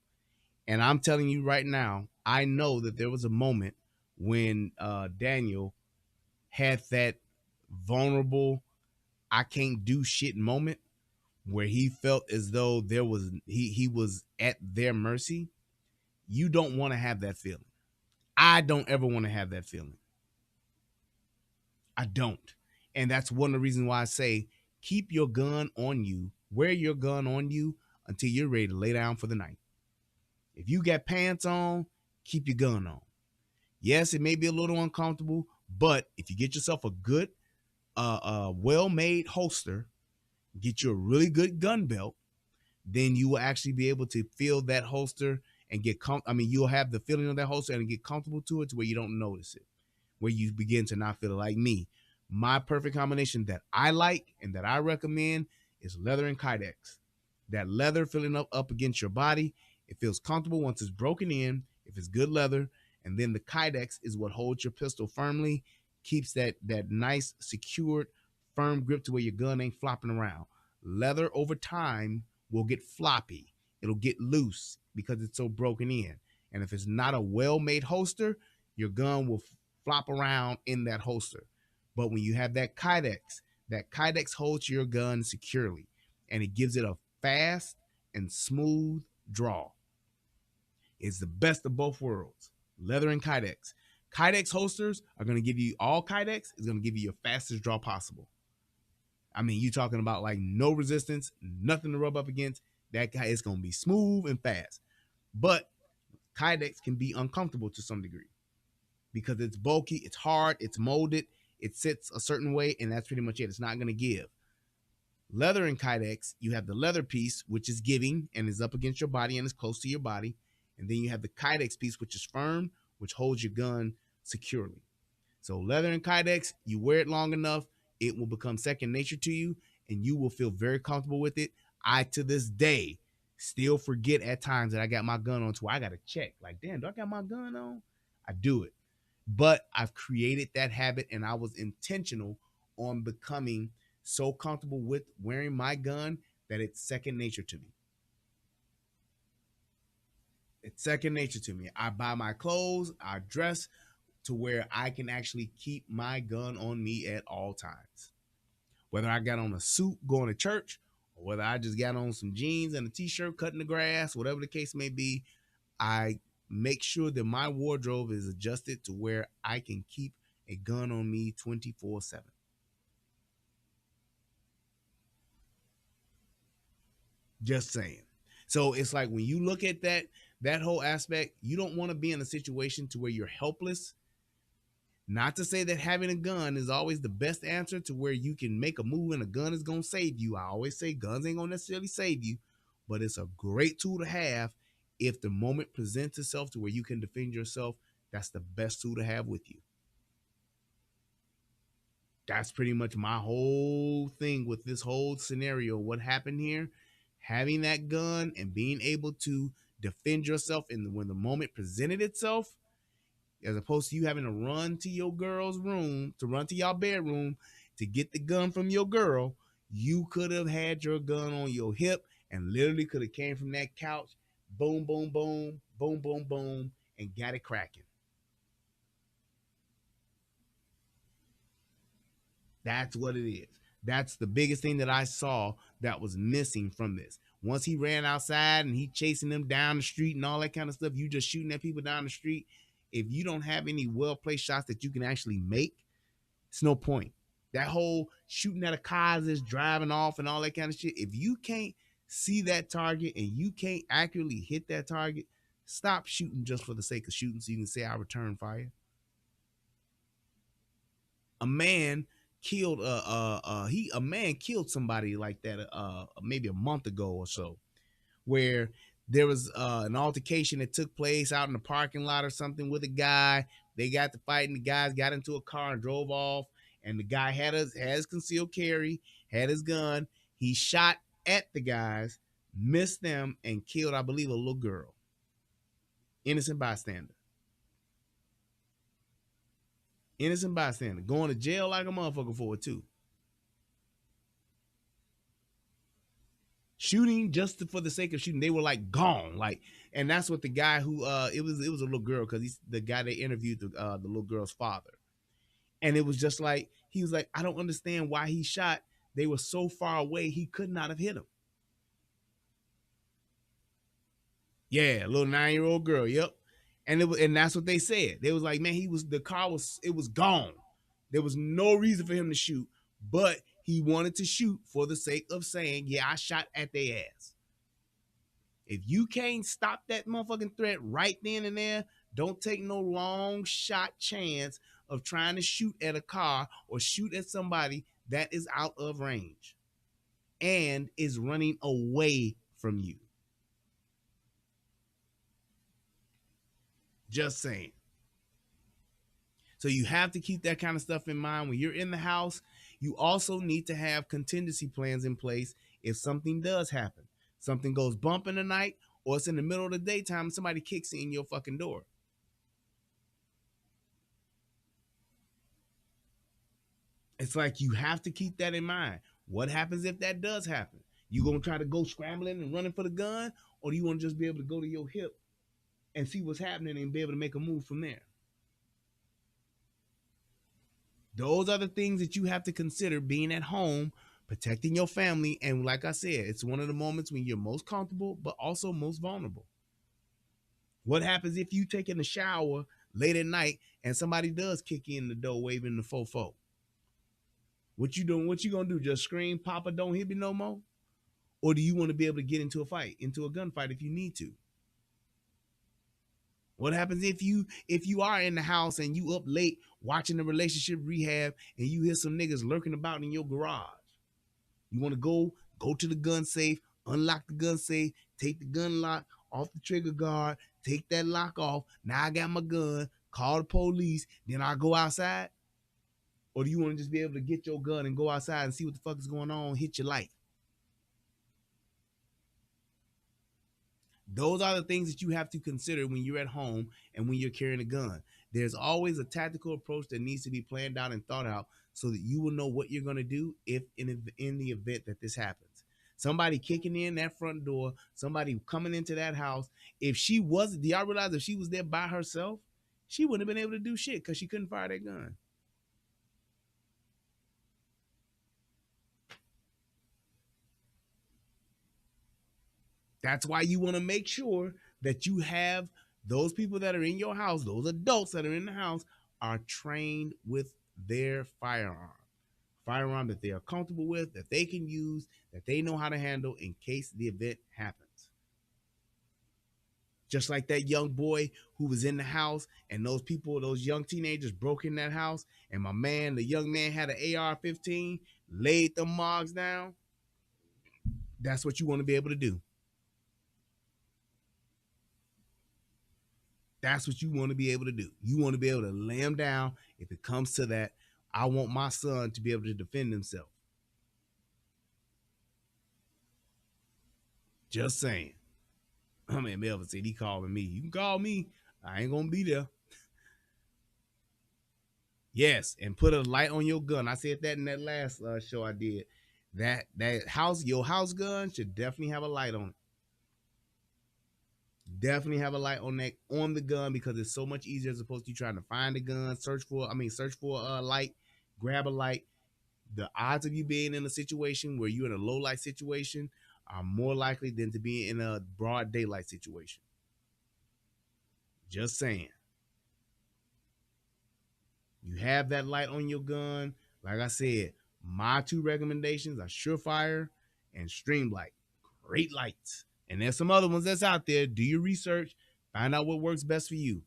A: And I'm telling you right now, I know that there was a moment when Daniel had that vulnerable, I can't do shit moment, where he felt as though he was at their mercy. You don't want to have that feeling. I don't ever want to have that feeling. I don't. And that's one of the reasons why I say keep your gun on you, wear your gun on you until you're ready to lay down for the night. If you got pants on, keep your gun on. Yes, it may be a little uncomfortable, but if you get yourself a good, well-made holster, get you a really good gun belt, then you will actually be able to feel that holster and you'll have the feeling of that holster and get comfortable to it to where you don't notice it, where you begin to not feel it. Like me, my perfect combination that I like and that I recommend is leather and Kydex. That leather feeling up against your body, it feels comfortable once it's broken in, if it's good leather, and then the Kydex is what holds your pistol firmly, keeps that nice, secured, firm grip to where your gun ain't flopping around. Leather over time will get floppy. It'll get loose because it's so broken in. And if it's not a well-made holster, your gun will flop around in that holster. But when you have that Kydex holds your gun securely, and it gives it a fast and smooth draw. It's the best of both worlds. Leather and Kydex. Kydex holsters are going to give you, all Kydex is going to give you your fastest draw possible. I mean, you're talking about like no resistance, nothing to rub up against. That guy is going to be smooth and fast. But Kydex can be uncomfortable to some degree because it's bulky, it's hard, it's molded, it sits a certain way, and that's pretty much it. It's not going to give. Leather and Kydex, you have the leather piece, which is giving and is up against your body and is close to your body. And then you have the Kydex piece, which is firm, which holds your gun securely. So leather and Kydex, you wear it long enough, it will become second nature to you, and you will feel very comfortable with it. I, to this day, still forget at times that I got my gun on, so I got to check. Like, damn, do I got my gun on? I do it. But I've created that habit, and I was intentional on becoming so comfortable with wearing my gun that it's second nature to me. It's second nature to me. I buy my clothes, I dress to where I can actually keep my gun on me at all times. Whether I got on a suit going to church, or whether I just got on some jeans and a t-shirt cutting the grass, whatever the case may be, I make sure that my wardrobe is adjusted to where I can keep a gun on me 24/7. Just saying. So it's like when you look at that whole aspect, you don't want to be in a situation to where you're helpless. Not to say that having a gun is always the best answer to where you can make a move and a gun is going to save you. I always say guns ain't going to necessarily save you, but it's a great tool to have if the moment presents itself to where you can defend yourself. That's the best tool to have with you. That's pretty much my whole thing with this whole scenario. What happened here, having that gun and being able to defend yourself when the moment presented itself, as opposed to you having to run to your girl's room, to run to your bedroom to get the gun from your girl, you could have had your gun on your hip and literally could have came from that couch, boom, boom, boom, boom, boom, boom, and got it cracking. That's what it is. That's the biggest thing that I saw that was missing from this. Once he ran outside and he chasing them down the street and all that kind of stuff, you just shooting at people down the street. If you don't have any well-placed shots that you can actually make, it's no point. That whole shooting at a car that's driving off and all that kind of shit, if you can't see that target and you can't accurately hit that target, stop shooting just for the sake of shooting so you can say I return fire. A man killed somebody like that maybe a month ago or so, where there was an altercation that took place out in the parking lot or something with a guy. They got to fighting. The guys got into a car and drove off, and the guy had his concealed carry, had his gun. He shot at the guys, missed them, and killed, I believe, a little girl. Innocent bystander. Innocent bystander. Going to jail like a motherfucker for it, too. Shooting just for the sake of shooting. They were like gone, like, and that's what the guy who it was a little girl, because he's the guy they interviewed, the little girl's father, and it was just like he was like, I don't understand why he shot. They were so far away, he could not have hit him. Yeah, a little 9-year-old girl. Yep, and that's what they said. They was like, man, it was gone. There was no reason for him to shoot, but he wanted to shoot for the sake of saying, yeah, I shot at their ass. If you can't stop that motherfucking threat right then and there, don't take no long shot chance of trying to shoot at a car or shoot at somebody that is out of range and is running away from you. Just saying. So you have to keep that kind of stuff in mind when you're in the house. You also need to have contingency plans in place if something does happen. Something goes bump in the night, or it's in the middle of the daytime and somebody kicks in your fucking door. It's like you have to keep that in mind. What happens if that does happen? You gonna try to go scrambling and running for the gun, or do you want to just be able to go to your hip and see what's happening and be able to make a move from there? Those are the things that you have to consider being at home, protecting your family. And like I said, it's one of the moments when you're most comfortable, but also most vulnerable. What happens if you take in a shower late at night and somebody does kick in the door waving the fofo? What you doing? What you gonna do? Just scream, Papa, don't hit me no more? Or do you want to be able to get into a fight, into a gunfight if you need to? What happens if you are in the house and you up late watching the relationship rehab and you hear some niggas lurking about in your garage? You want to go to the gun safe, unlock the gun safe, take the gun lock off the trigger guard, take that lock off. Now I got my gun, call the police, then I go outside? Or do you want to just be able to get your gun and go outside and see what the fuck is going on, hit your light? Those are the things that you have to consider when you're at home and when you're carrying a gun. There's always a tactical approach that needs to be planned out and thought out so that you will know what you're going to do if in the event that this happens. Somebody kicking in that front door, somebody coming into that house. If she wasn't, do y'all realize if she was there by herself, she wouldn't have been able to do shit because she couldn't fire that gun. That's why you want to make sure that you have those people that are in your house, those adults that are in the house, are trained with their firearm that they are comfortable with, that they can use, that they know how to handle in case the event happens. Just like that young boy who was in the house and those people, those young teenagers broke in that house and the young man had an AR-15, laid the mogs down. That's what you want to be able to do. That's what you want to be able to do. You want to be able to lay him down if it comes to that. I want my son to be able to defend himself. Just saying. I mean, Melvin said he calling me. You can call me. I ain't going to be there. Yes, and put a light on your gun. I said that in that last show I did. That your house gun should definitely have a light on it. Definitely have a light on the gun because it's so much easier as opposed to you trying to find a gun, search for a light, grab a light. The odds of you being in a situation where you're in a low light situation are more likely than to be in a broad daylight situation. Just saying. You have that light on your gun. Like I said, my two recommendations are Surefire and Streamlight. Great lights. And there's some other ones that's out there. Do your research. Find out what works best for you.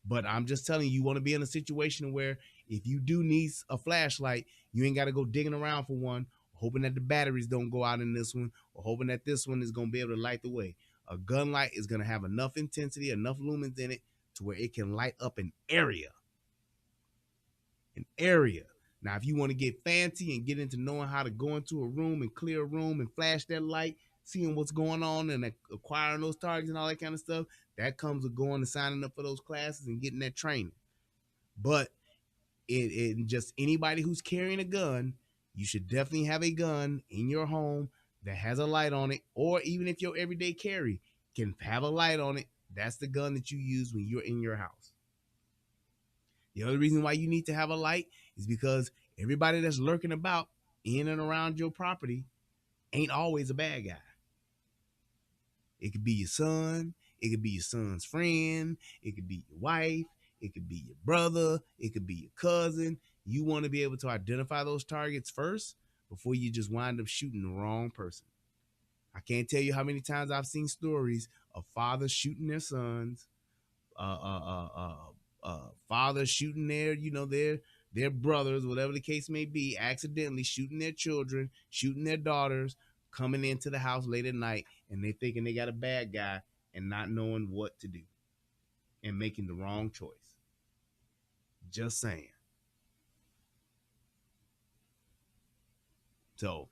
A: But I'm just telling you, you want to be in a situation where if you do need a flashlight, you ain't got to go digging around for one, hoping that the batteries don't go out in this one, or hoping that this one is going to be able to light the way. A gun light is going to have enough intensity, enough lumens in it to where it can light up an area. Now, if you want to get fancy and get into knowing how to go into a room and clear a room and flash that light, seeing what's going on and acquiring those targets and all that kind of stuff, that comes with going and signing up for those classes and getting that training. But in just anybody who's carrying a gun, you should definitely have a gun in your home that has a light on it, or even if your everyday carry can have a light on it, that's the gun that you use when you're in your house. The other reason why you need to have a light is because everybody that's lurking about in and around your property ain't always a bad guy. It could be your son. It could be your son's friend. It could be your wife. It could be your brother. It could be your cousin. You want to be able to identify those targets first before you just wind up shooting the wrong person. I can't tell you how many times I've seen stories of fathers shooting their sons, fathers shooting their brothers, whatever the case may be, accidentally shooting their children, shooting their daughters, coming into the house late at night, and they thinking they got a bad guy and not knowing what to do and making the wrong choice. Just saying. So,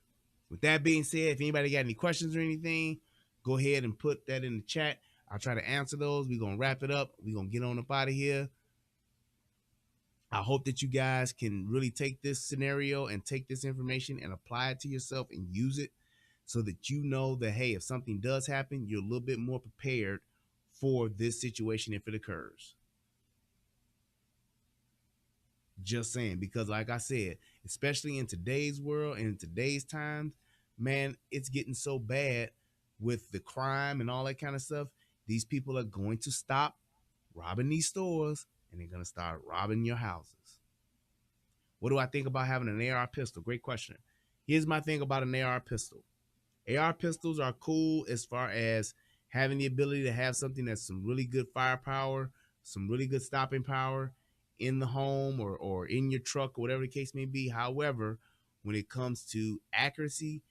A: with that being said, if anybody got any questions or anything, go ahead and put that in the chat. I'll try to answer those. We're going to wrap it up. We're going to get on up out of here. I hope that you guys can really take this scenario and take this information and apply it to yourself and use it so that you know that, hey, if something does happen, you're a little bit more prepared for this situation if it occurs. Just saying, because like I said, especially in today's world and in today's times, man, it's getting so bad with the crime and all that kind of stuff. These people are going to stop robbing these stores and they're going to start robbing your houses. What do I think about having an AR pistol? Great question. Here's my thing about an AR pistol. AR pistols are cool as far as having the ability to have something that's some really good firepower, some really good stopping power in the home or in your truck or whatever the case may be. However, when it comes to accuracy,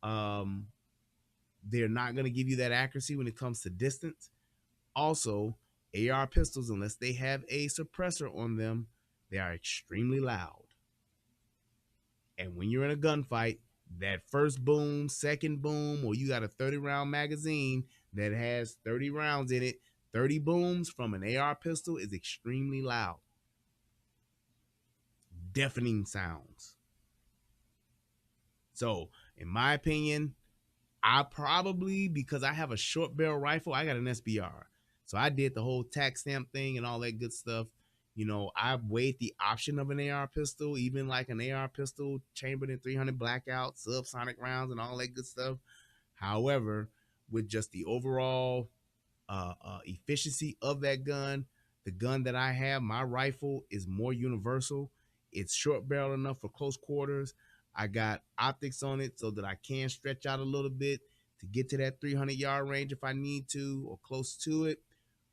A: they're not going to give you that accuracy when it comes to distance. Also, AR pistols, unless they have a suppressor on them, they are extremely loud. And when you're in a gunfight, that first boom, second boom, or you got a 30-round magazine that has 30 rounds in it, 30 booms from an AR pistol is extremely loud. Deafening sounds. So, in my opinion, I probably, because I have a short barrel rifle, I got an SBR. So I did the whole tax stamp thing and all that good stuff. You know, I weighed the option of an AR pistol, even like an AR pistol chambered in 300 blackout, subsonic rounds, and all that good stuff. However, with just the overall efficiency of that gun, the gun that I have, my rifle, is more universal. It's short barrel enough for close quarters. I got optics on it so that I can stretch out a little bit to get to that 300-yard range if I need to, or close to it.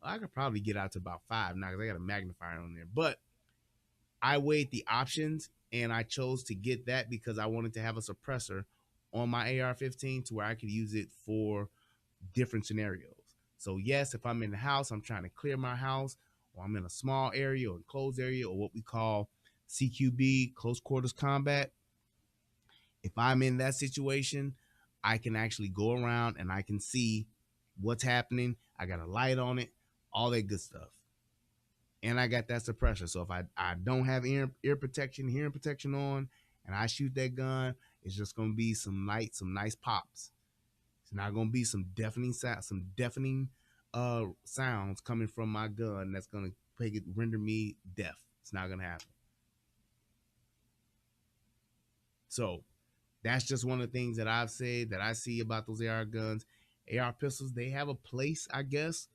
A: I could probably get out to about 5 now because I got a magnifier on there. But I weighed the options and I chose to get that because I wanted to have a suppressor on my AR-15 to where I could use it for different scenarios. So yes, if I'm in the house, I'm trying to clear my house, or I'm in a small area or enclosed area, or what we call CQB, close quarters combat. If I'm in that situation, I can actually go around and I can see what's happening. I got a light on it, all that good stuff. And I got that suppressor. So if I don't have ear protection, hearing protection on, and I shoot that gun, it's just going to be some nice pops. It's not going to be some deafening sounds coming from my gun that's going to render me deaf. It's not going to happen. So that's just one of the things that I've said that I see about those AR guns. AR pistols, they have a place, I guess,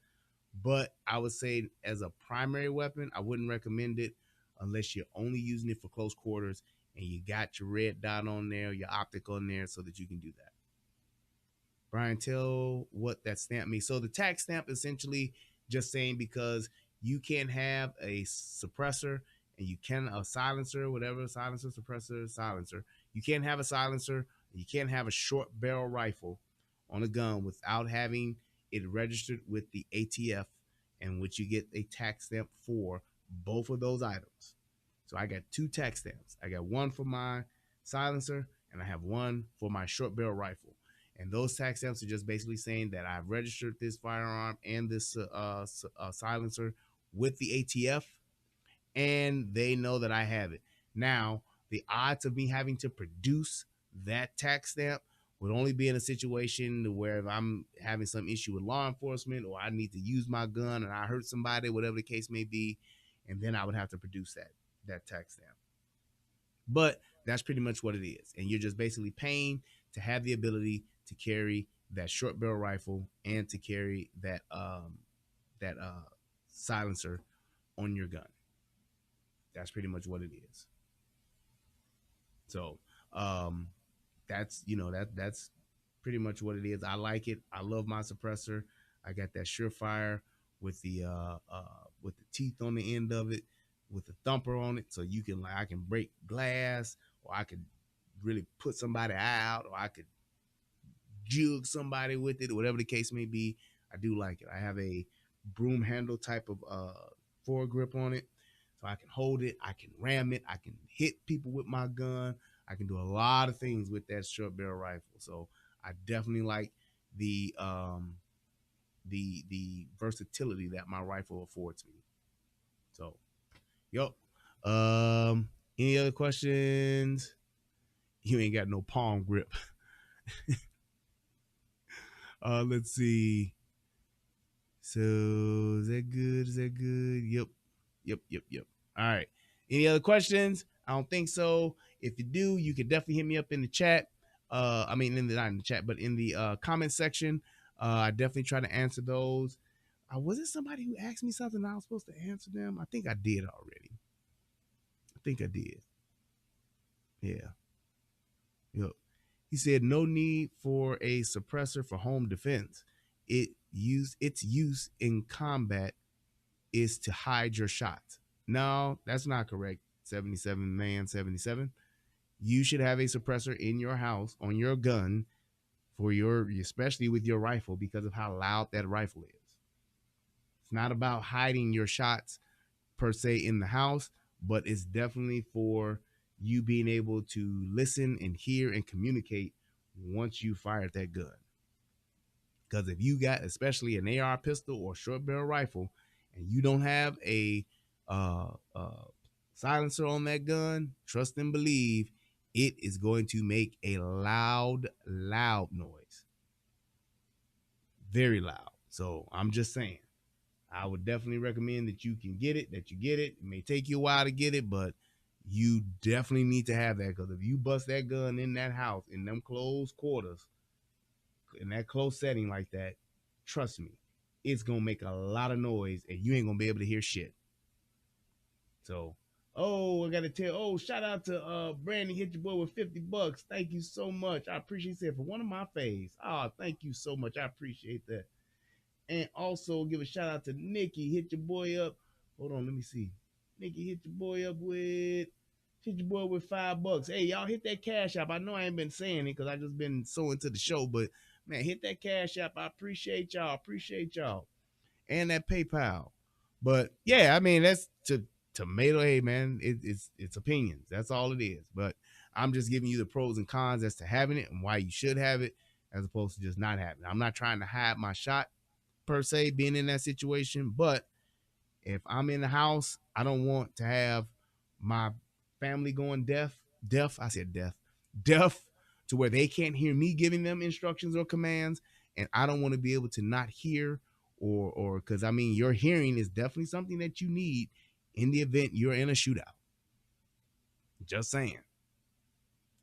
A: but I would say as a primary weapon, I wouldn't recommend it unless you're only using it for close quarters and you got your red dot on there, your optic on there, so that you can do that. Brian, tell what that stamp means. So the tax stamp essentially just saying because you can have a suppressor and you can a silencer, whatever, silencer, suppressor, silencer. You can't have a silencer. You can't have a short barrel rifle on a gun without having it registered with the ATF, and which you get a tax stamp for both of those items. So I got 2 tax stamps. I got one for my silencer and I have one for my short barrel rifle. And those tax stamps are just basically saying that I've registered this firearm and this silencer with the ATF, and they know that I have it. Now, the odds of me having to produce that tax stamp would only be in a situation where if I'm having some issue with law enforcement or I need to use my gun and I hurt somebody, whatever the case may be, and then I would have to produce that tax stamp. But that's pretty much what it is. And you're just basically paying to have the ability to carry that short barrel rifle and to carry that silencer on your gun. That's pretty much what it is. So that's that's pretty much what it is. I like it. I love my suppressor. I got that Surefire with the teeth on the end of it, with the thumper on it, so you can I can break glass, or I could really put somebody out, or I could jug somebody with it, whatever the case may be. I do like it. I have a broom handle type of foregrip on it, so I can hold it, I can ram it, I can hit people with my gun. I can do a lot of things with that short barrel rifle. So I definitely like the versatility that my rifle affords me. So, any other questions? You ain't got no palm grip. Let's see. So is that good? Yep. All right. Any other questions? I don't think so. If you do, you can definitely hit me up in the chat. I mean, not in the chat, but in the comment section. I definitely try to answer those. Was it somebody who asked me something I was supposed to answer them? I think I did already. I think I did. Yeah. Yep. He said no need for a suppressor for home defense. Its use in combat is to hide your shots. No, that's not correct. 77 man 77. You should have a suppressor in your house on your gun for especially with your rifle, because of how loud that rifle is. It's not about hiding your shots per se in the house, but it's definitely for you being able to listen and hear and communicate once you fired that gun. Because if you got especially an AR pistol or short barrel rifle and you don't have a silencer on that gun, trust and believe it is going to make a loud noise. Very loud. So I'm just saying, I would definitely recommend that you get it. It may take you a while to get it, but you definitely need to have that, because if you bust that gun in that house, in them closed quarters, in that close setting like that, trust me, it's going to make a lot of noise and you ain't going to be able to hear shit. So, I got to tell, shout out to Brandon, hit your boy with $50. Thank you so much. I appreciate it for one of my faves. Thank you so much. I appreciate that. And also give a shout out to Nikki. Hit your boy up. Hold on, let me see. Nikki, hit your boy with $5. Hey, y'all hit that Cash App. I know I ain't been saying it because I just been so into the show, but man, hit that Cash App. I appreciate y'all. And that PayPal. But yeah, I mean, that's tomato. Hey man, it's opinions. That's all it is. But I'm just giving you the pros and cons as to having it and why you should have it, as opposed to just not having it. I'm not trying to hide my shot per se, being in that situation, but if I'm in the house, I don't want to have my family going deaf to where they can't hear me giving them instructions or commands, and I don't want to be able to not hear, or because I mean, your hearing is definitely something that you need in the event you're in a shootout. Just saying,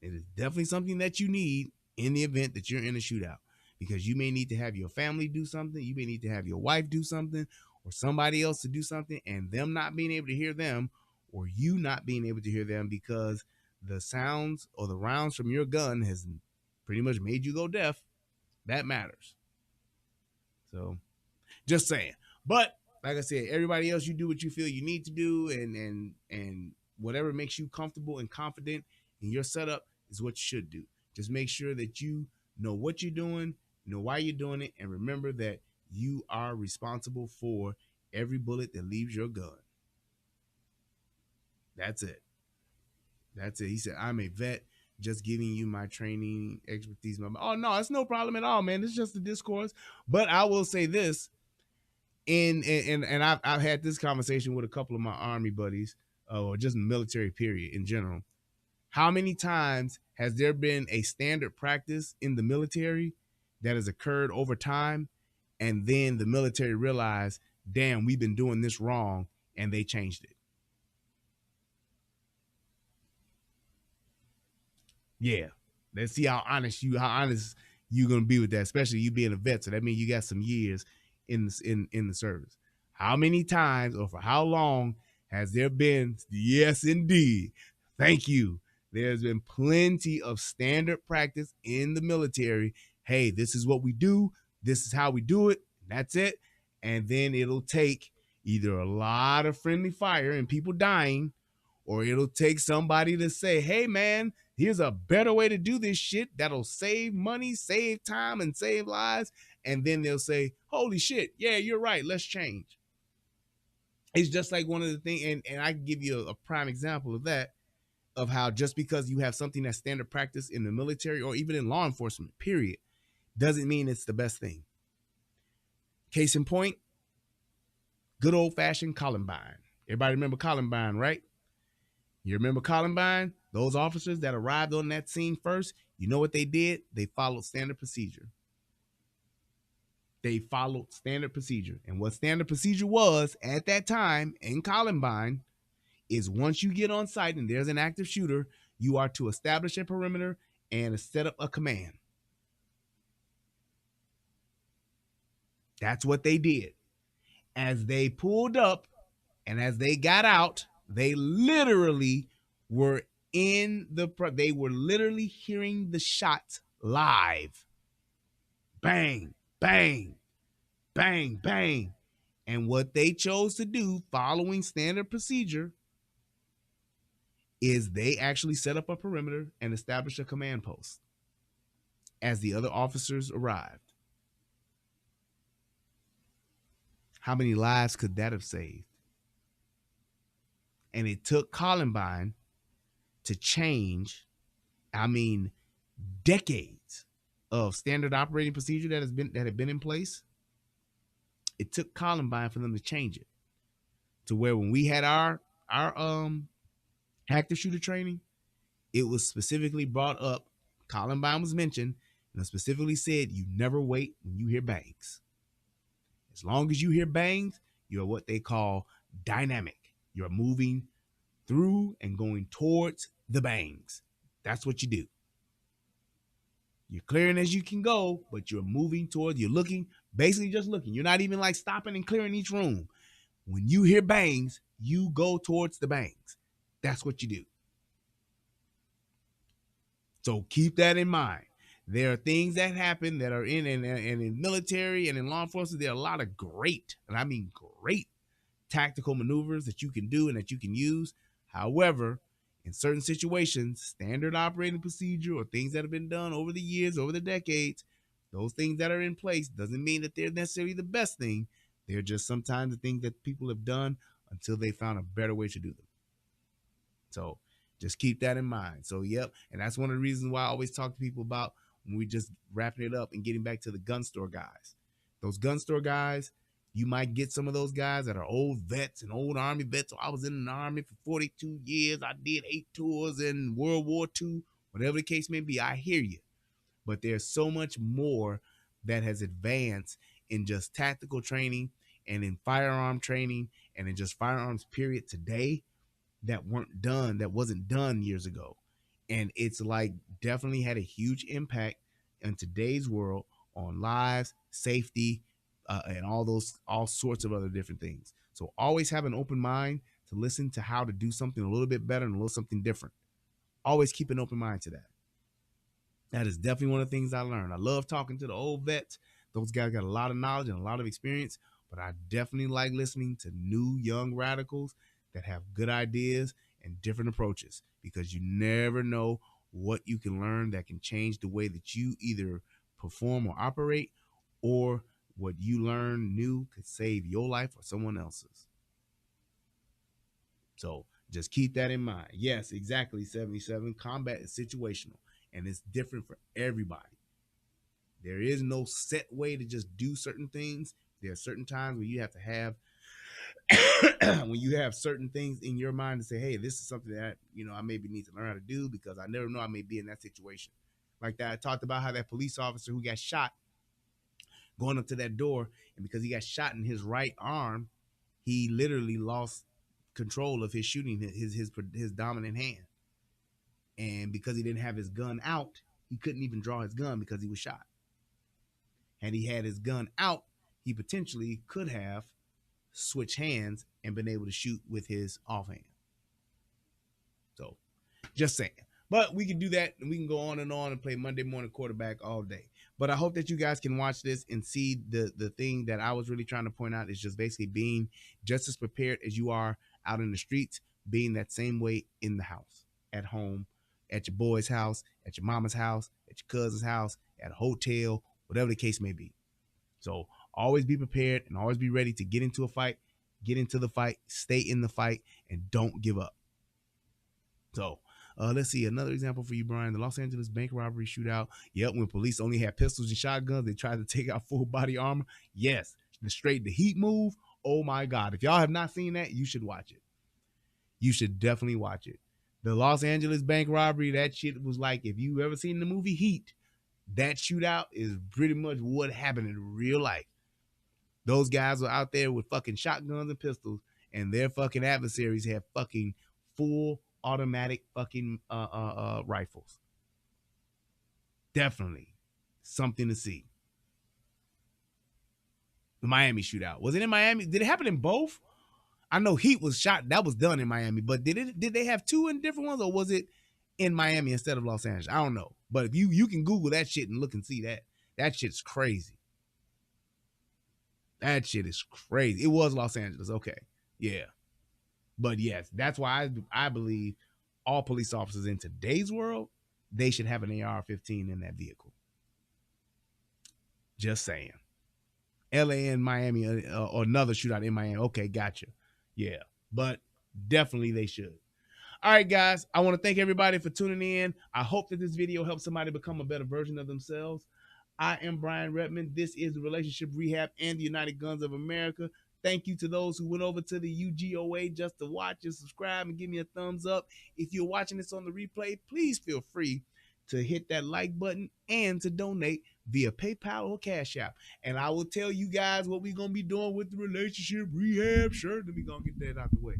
A: it is definitely something that you need in the event that you're in a shootout, because you may need to have your family do something, you may need to have your wife do something, or somebody else to do something, and them not being able to hear them, or you not being able to hear them because the sounds or the rounds from your gun has pretty much made you go deaf. That matters. So, just saying. But like I said, everybody else, you do what you feel you need to do, and whatever makes you comfortable and confident in your setup is what you should do. Just make sure that you know what you're doing, know why you're doing it, and remember that you are responsible for every bullet that leaves your gun. That's it. He said, I'm a vet, just giving you my training expertise. Oh no, it's no problem at all, man. It's just a discourse. But I will say this, and I've had this conversation with a couple of my Army buddies, or just military period in general. How many times has there been a standard practice in the military that has occurred over time, and then the military realized, damn, we've been doing this wrong, and they changed it? Yeah. Let's see how honest you're gonna be with that, especially you being a vet. So that means you got some years in the service. How many times or for how long has there been? Yes, indeed. Thank you. There's been plenty of standard practice in the military. Hey, this is what we do. This is how we do it. That's it. And then it'll take either a lot of friendly fire and people dying, or it'll take somebody to say, hey, man, here's a better way to do this shit that'll save money, save time, and save lives. And then they'll say, holy shit, yeah, you're right. Let's change. It's just like one of the things, and I can give you a prime example of that, of how just because you have something that's standard practice in the military or even in law enforcement, period, doesn't mean it's the best thing. Case in point, good old-fashioned Columbine. Everybody remember Columbine, right? You remember Columbine? Those officers that arrived on that scene first, you know what they did? They followed standard procedure. And what standard procedure was at that time in Columbine is once you get on site and there's an active shooter, you are to establish a perimeter and set up a command. That's what they did. As they pulled up and as they got out, they literally were they were literally hearing the shots live. Bang, bang, bang, bang. And what they chose to do, following standard procedure, is they actually set up a perimeter and established a command post as the other officers arrived. How many lives could that have saved? And it took Columbine to change, decades of standard operating procedure that had been in place. It took Columbine for them to change it to where when we had our active shooter training, it was specifically brought up. Columbine was mentioned and specifically said, you never wait when you hear bangs. As long as you hear bangs, you're what they call dynamic. You're moving through and going towards the bangs. That's what you do. You're clearing as you can go, but you're moving towards, you're looking, basically just looking. You're not even like stopping and clearing each room. When you hear bangs, you go towards the bangs. That's what you do. So keep that in mind. There are things that happen that are in military and in law enforcement. There are a lot of great, and I mean great, tactical maneuvers that you can do and that you can use. However, in certain situations, standard operating procedure or things that have been done over the years, over the decades, those things that are in place doesn't mean that they're necessarily the best thing. They're just sometimes the things that people have done until they found a better way to do them. So just keep that in mind. So, yep. And that's one of the reasons why I always talk to people about when we just wrapping it up and getting back to the gun store guys. Those gun store guys, you might get some of those guys that are old vets and old Army vets. So I was in the Army for 42 years. I did 8 tours in World War II, whatever the case may be. I hear you. But there's so much more that has advanced in just tactical training and in firearm training and in just firearms period today that wasn't done years ago. And it's like definitely had a huge impact in today's world on lives, safety, and all sorts of other different things. So always have an open mind to listen to how to do something a little bit better and a little something different. Always keep an open mind to that. That is definitely one of the things I learned. I love talking to the old vets. Those guys got a lot of knowledge and a lot of experience, but I definitely like listening to new young radicals that have good ideas and different approaches, because you never know what you can learn that can change the way that you either perform or operate, or what you learn new could save your life or someone else's. So just keep that in mind. Yes, exactly, 77. Combat is situational, and it's different for everybody. There is no set way to just do certain things. There are certain times where you have to have when you have certain things in your mind to say, hey, this is something that, I maybe need to learn how to do because I never know I may be in that situation. Like that, I talked about how that police officer who got shot going up to that door, and because he got shot in his right arm, he literally lost control of his shooting, his dominant hand. And because he didn't have his gun out, he couldn't even draw his gun because he was shot. Had he had his gun out, he potentially could have switched hands and been able to shoot with his offhand. So, just saying. But we can do that, and we can go on and play Monday morning quarterback all day. But I hope that you guys can watch this and see the thing that I was really trying to point out is just basically being just as prepared as you are out in the streets, being that same way in the house, at home, at your boy's house, at your mama's house, at your cousin's house, at a hotel, whatever the case may be. So always be prepared and always be ready to get into a fight, get into the fight, stay in the fight, and don't give up. So let's see another example for you, Brian. The Los Angeles bank robbery shootout. Yep, when police only had pistols and shotguns, they tried to take out full body armor. Yes, the heat move. Oh my God. If y'all have not seen that, you should watch it. You should definitely watch it. The Los Angeles bank robbery, that shit was like, if you ever seen the movie Heat, that shootout is pretty much what happened in real life. Those guys were out there with fucking shotguns and pistols, and their fucking adversaries have fucking full automatic fucking rifles. Definitely something to see. The Miami shootout, was it in Miami? Did it happen in both? I know Heat was shot. That was done in Miami, but did they have two in different ones, or was it in Miami instead of Los Angeles? I don't know. But if you can Google that shit and look and see that shit's crazy. That shit is crazy. It was Los Angeles. Okay. Yeah. But yes, that's why I believe all police officers in today's world, they should have an AR-15 in that vehicle. Just saying. LA and Miami, or another shootout in Miami. Okay, gotcha. Yeah, but definitely they should. All right, guys, I want to thank everybody for tuning in. I hope that this video helps somebody become a better version of themselves. I am Brian Redmond. This is the Relationship Rehab and the United Guns of America. Thank you to those who went over to the UGOA just to watch and subscribe and give me a thumbs up. If you're watching this on the replay, please feel free to hit that like button and to donate via PayPal or Cash App. And I will tell you guys what we're going to be doing with the Relationship Rehab shirt. Let me go get that out the way.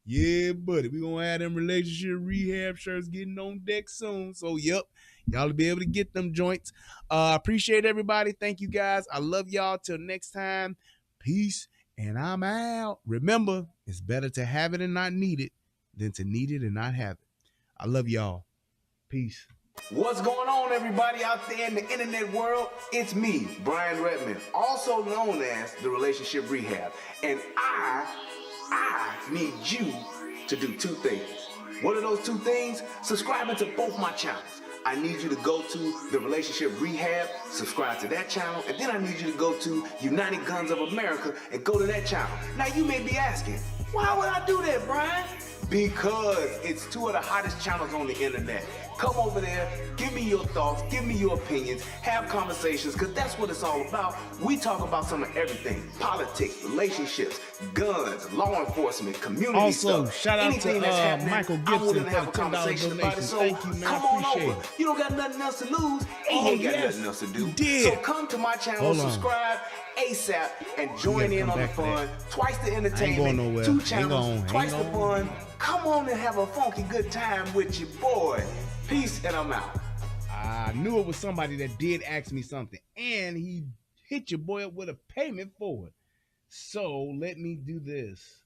A: Yeah, buddy, we're going to have them Relationship Rehab shirts getting on deck soon. So, yep, y'all will be able to get them joints. Appreciate everybody. Thank you, guys. I love y'all. Till next time, peace, and I'm out. Remember, it's better to have it and not need it than to need it and not have it. I love y'all. Peace. What's going on, everybody out there in the internet world? It's me, Brian Redmond, also known as the Relationship Rehab, and I need you to do two things. What are those two things? Subscribing to both my channels. I need you to go to the Relationship Rehab, subscribe to that channel, and then I need you to go to United Guns of America and go to that channel. Now you may be asking, why would I do that, Brian? Because it's two of the hottest channels on the internet. Come over there, give me your thoughts, give me your opinions, have conversations, because that's what it's all about. We talk about some of everything: politics, relationships, guns, law enforcement, community also,
E: stuff.
A: shout out
E: Anything
A: to
E: that's happening,
A: Michael
E: I'm
A: Gibson
E: willing
A: for
E: to have
A: the
E: a
A: $10
E: conversation about it.
A: donation.
E: So
A: Thank you, man.
E: come on
A: Appreciate
E: over.
A: it.
E: You don't got nothing else to lose, and
A: Oh,
E: you ain't got
A: yes,
E: nothing else to do.
A: you did.
E: So come to my channel,
A: Hold on.
E: subscribe ASAP, and
A: gotta
E: join in
A: come
E: on the
A: back to that.
E: fun. Twice the
A: going
E: entertainment,
A: nowhere.
E: 2
A: Ain't
E: channels,
A: going,
E: twice the
A: ain't going.
E: fun. Come on and have a funky good time with your boy. Peace, and I'm out. I knew it was somebody that did ask me something, and he hit your boy up with a payment for it. So let me do this.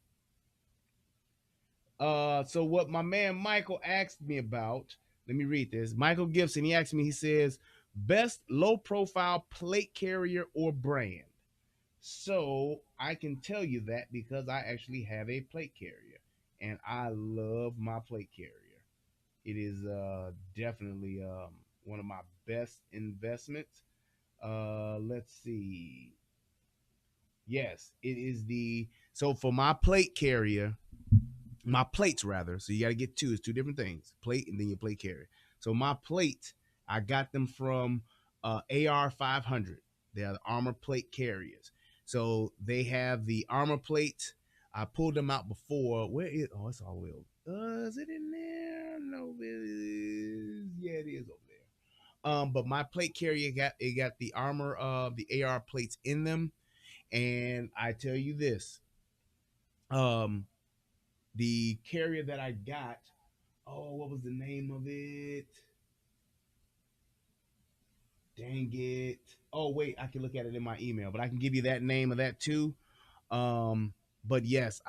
E: So what my man Michael asked me about, let me read this. Michael Gibson, he asked me, he says, best low profile plate carrier or brand. So I can tell you that because I actually have a plate carrier, and I love my plate carrier. It is definitely one of my best investments. Let's see. Yes, it is so for my plate carrier, my plates rather. So you got to get two. It's two different things: plate and then your plate carrier. So my plate, I got them from AR 500. They are the armor plate carriers. So they have the armor plate. I pulled them out before. Where is? Oh, it's all the way over. Is it in there? No, it is. Yeah, it is over there. But my plate carrier got the armor of the AR plates in them, and I tell you this, the carrier that I got, oh, what was the name of it? Dang it. Oh, wait, I can look at it in my email, but I can give you that name of that too. But yes,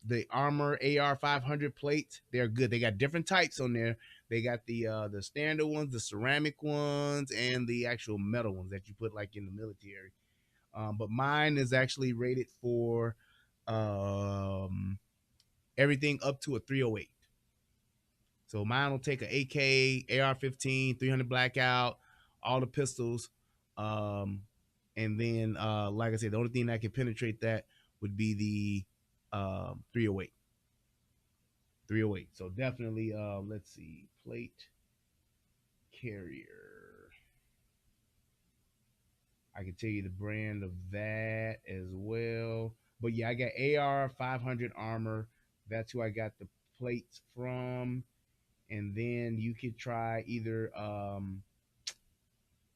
E: the armor AR 500 plates, they're good. They got different types on there. They got the standard ones, the ceramic ones, and the actual metal ones that you put like in the military. But mine is actually rated for everything up to a 308. So mine will take an AK, AR-15, 300 blackout, all the pistols. And then, like I said, the only thing that can penetrate that would be the 308. 308. So definitely, let's see, plate carrier. I can tell you the brand of that as well. But yeah, I got AR 500 armor. That's who I got the plates from. And then you could try either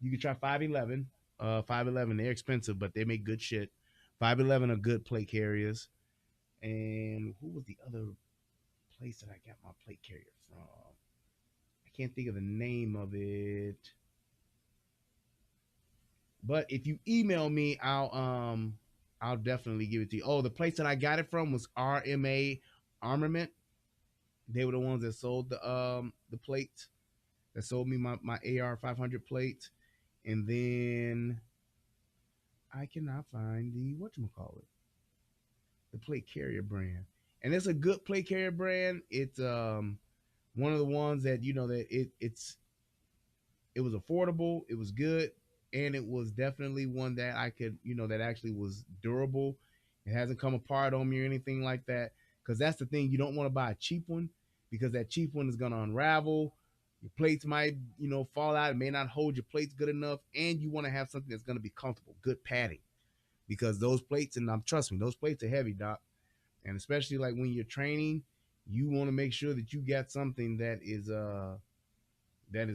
E: you could try 511. 511, they're expensive, but they make good shit. 511 are good plate carriers.
A: And who was the other place that I got my plate carrier from? I can't think of the name of it. But if you email me, I'll definitely give it to you. Oh, the place that I got it from was RMA Armament. They were the ones that sold the plates, that sold me my AR 500 plates. And then I cannot find the whatchamacallit, the plate carrier brand. And it's a good plate carrier brand. It's one of the ones that that it was affordable, it was good, and it was definitely one that I could, that actually was durable. It hasn't come apart on me or anything like that. Because that's the thing, you don't want to buy a cheap one, because that cheap one is going to unravel. Your plates might, fall out. It may not hold your plates good enough, and you want to have something that's going to be comfortable, good padding, because those plates, and trust me, those plates are heavy, doc. And especially like when you're training, you want to make sure that you got something that is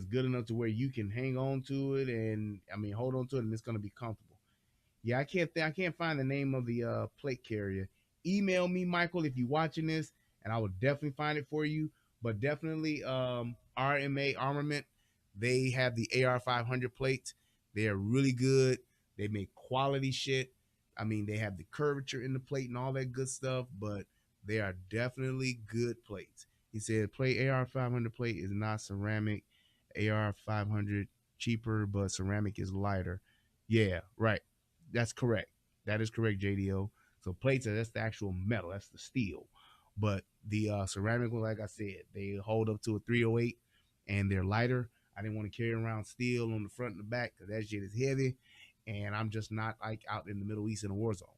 A: good enough to where you can hang on to it, and hold on to it, and it's going to be comfortable. Yeah, I can't find the name of the plate carrier. Email me, Michael, if you're watching this, and I will definitely find it for you. But definitely, RMA Armament, they have the AR 500 plates. They are really good. They make quality shit. They have the curvature in the plate and all that good stuff, but they are definitely good plates. He said, play AR 500 plate is not ceramic. AR 500 cheaper, but ceramic is lighter. Yeah, right. That's correct. That is correct, JDO. So plates that's the actual metal, that's the steel. But the ceramic one, like I said, they hold up to a 308, and they're lighter. I didn't want to carry around steel on the front and the back because that shit is heavy, and I'm just not like out in the Middle East in a war zone.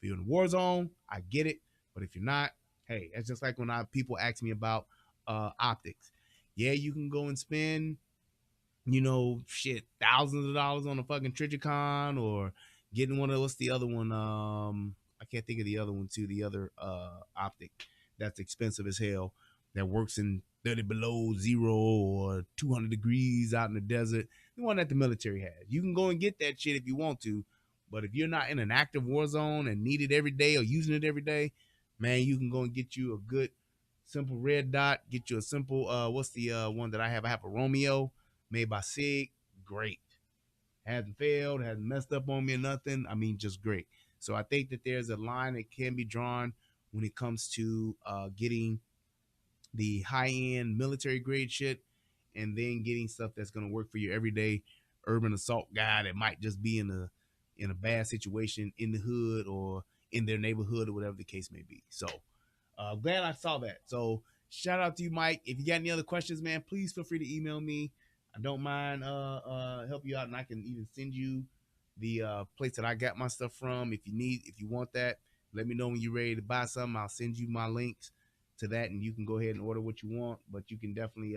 A: If you're in a war zone, I get it. But if you're not, hey, it's just like when people ask me about optics. Yeah, you can go and spend shit, thousands of dollars on a fucking Trichicon, or getting one of, what's the other one? I can't think of the other one too. The other optic that's expensive as hell, that works in 30 below zero or 200 degrees out in the desert. The one that the military has. You can go and get that shit if you want to, but if you're not in an active war zone and need it every day or using it every day, man, you can go and get you a good simple red dot. Get you a simple what's the one that I have? I have a Romeo made by Sig. Great. Hasn't failed, hasn't messed up on me or nothing. Just great. So I think that there's a line that can be drawn when it comes to getting the high-end military grade shit, and then getting stuff that's going to work for your everyday urban assault guy that might just be in a bad situation in the hood or in their neighborhood or whatever the case may be. So glad I saw that. So shout out to you, Mike. If you got any other questions, man, please feel free to email me. I don't mind help you out, and I can even send you the place that I got my stuff from. If you want that, let me know when you're ready to buy something. I'll send you my links to that, and you can go ahead and order what you want. But you can definitely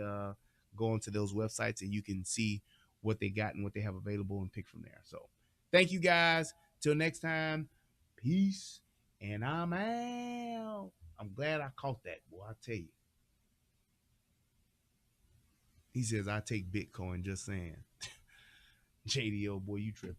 A: go onto those websites, and you can see what they got and what they have available and pick from there. So thank you guys. Till next time, peace, and I'm out. I'm glad I caught that, boy. I tell you. He says I take Bitcoin, just saying. JDO, boy, you tripping.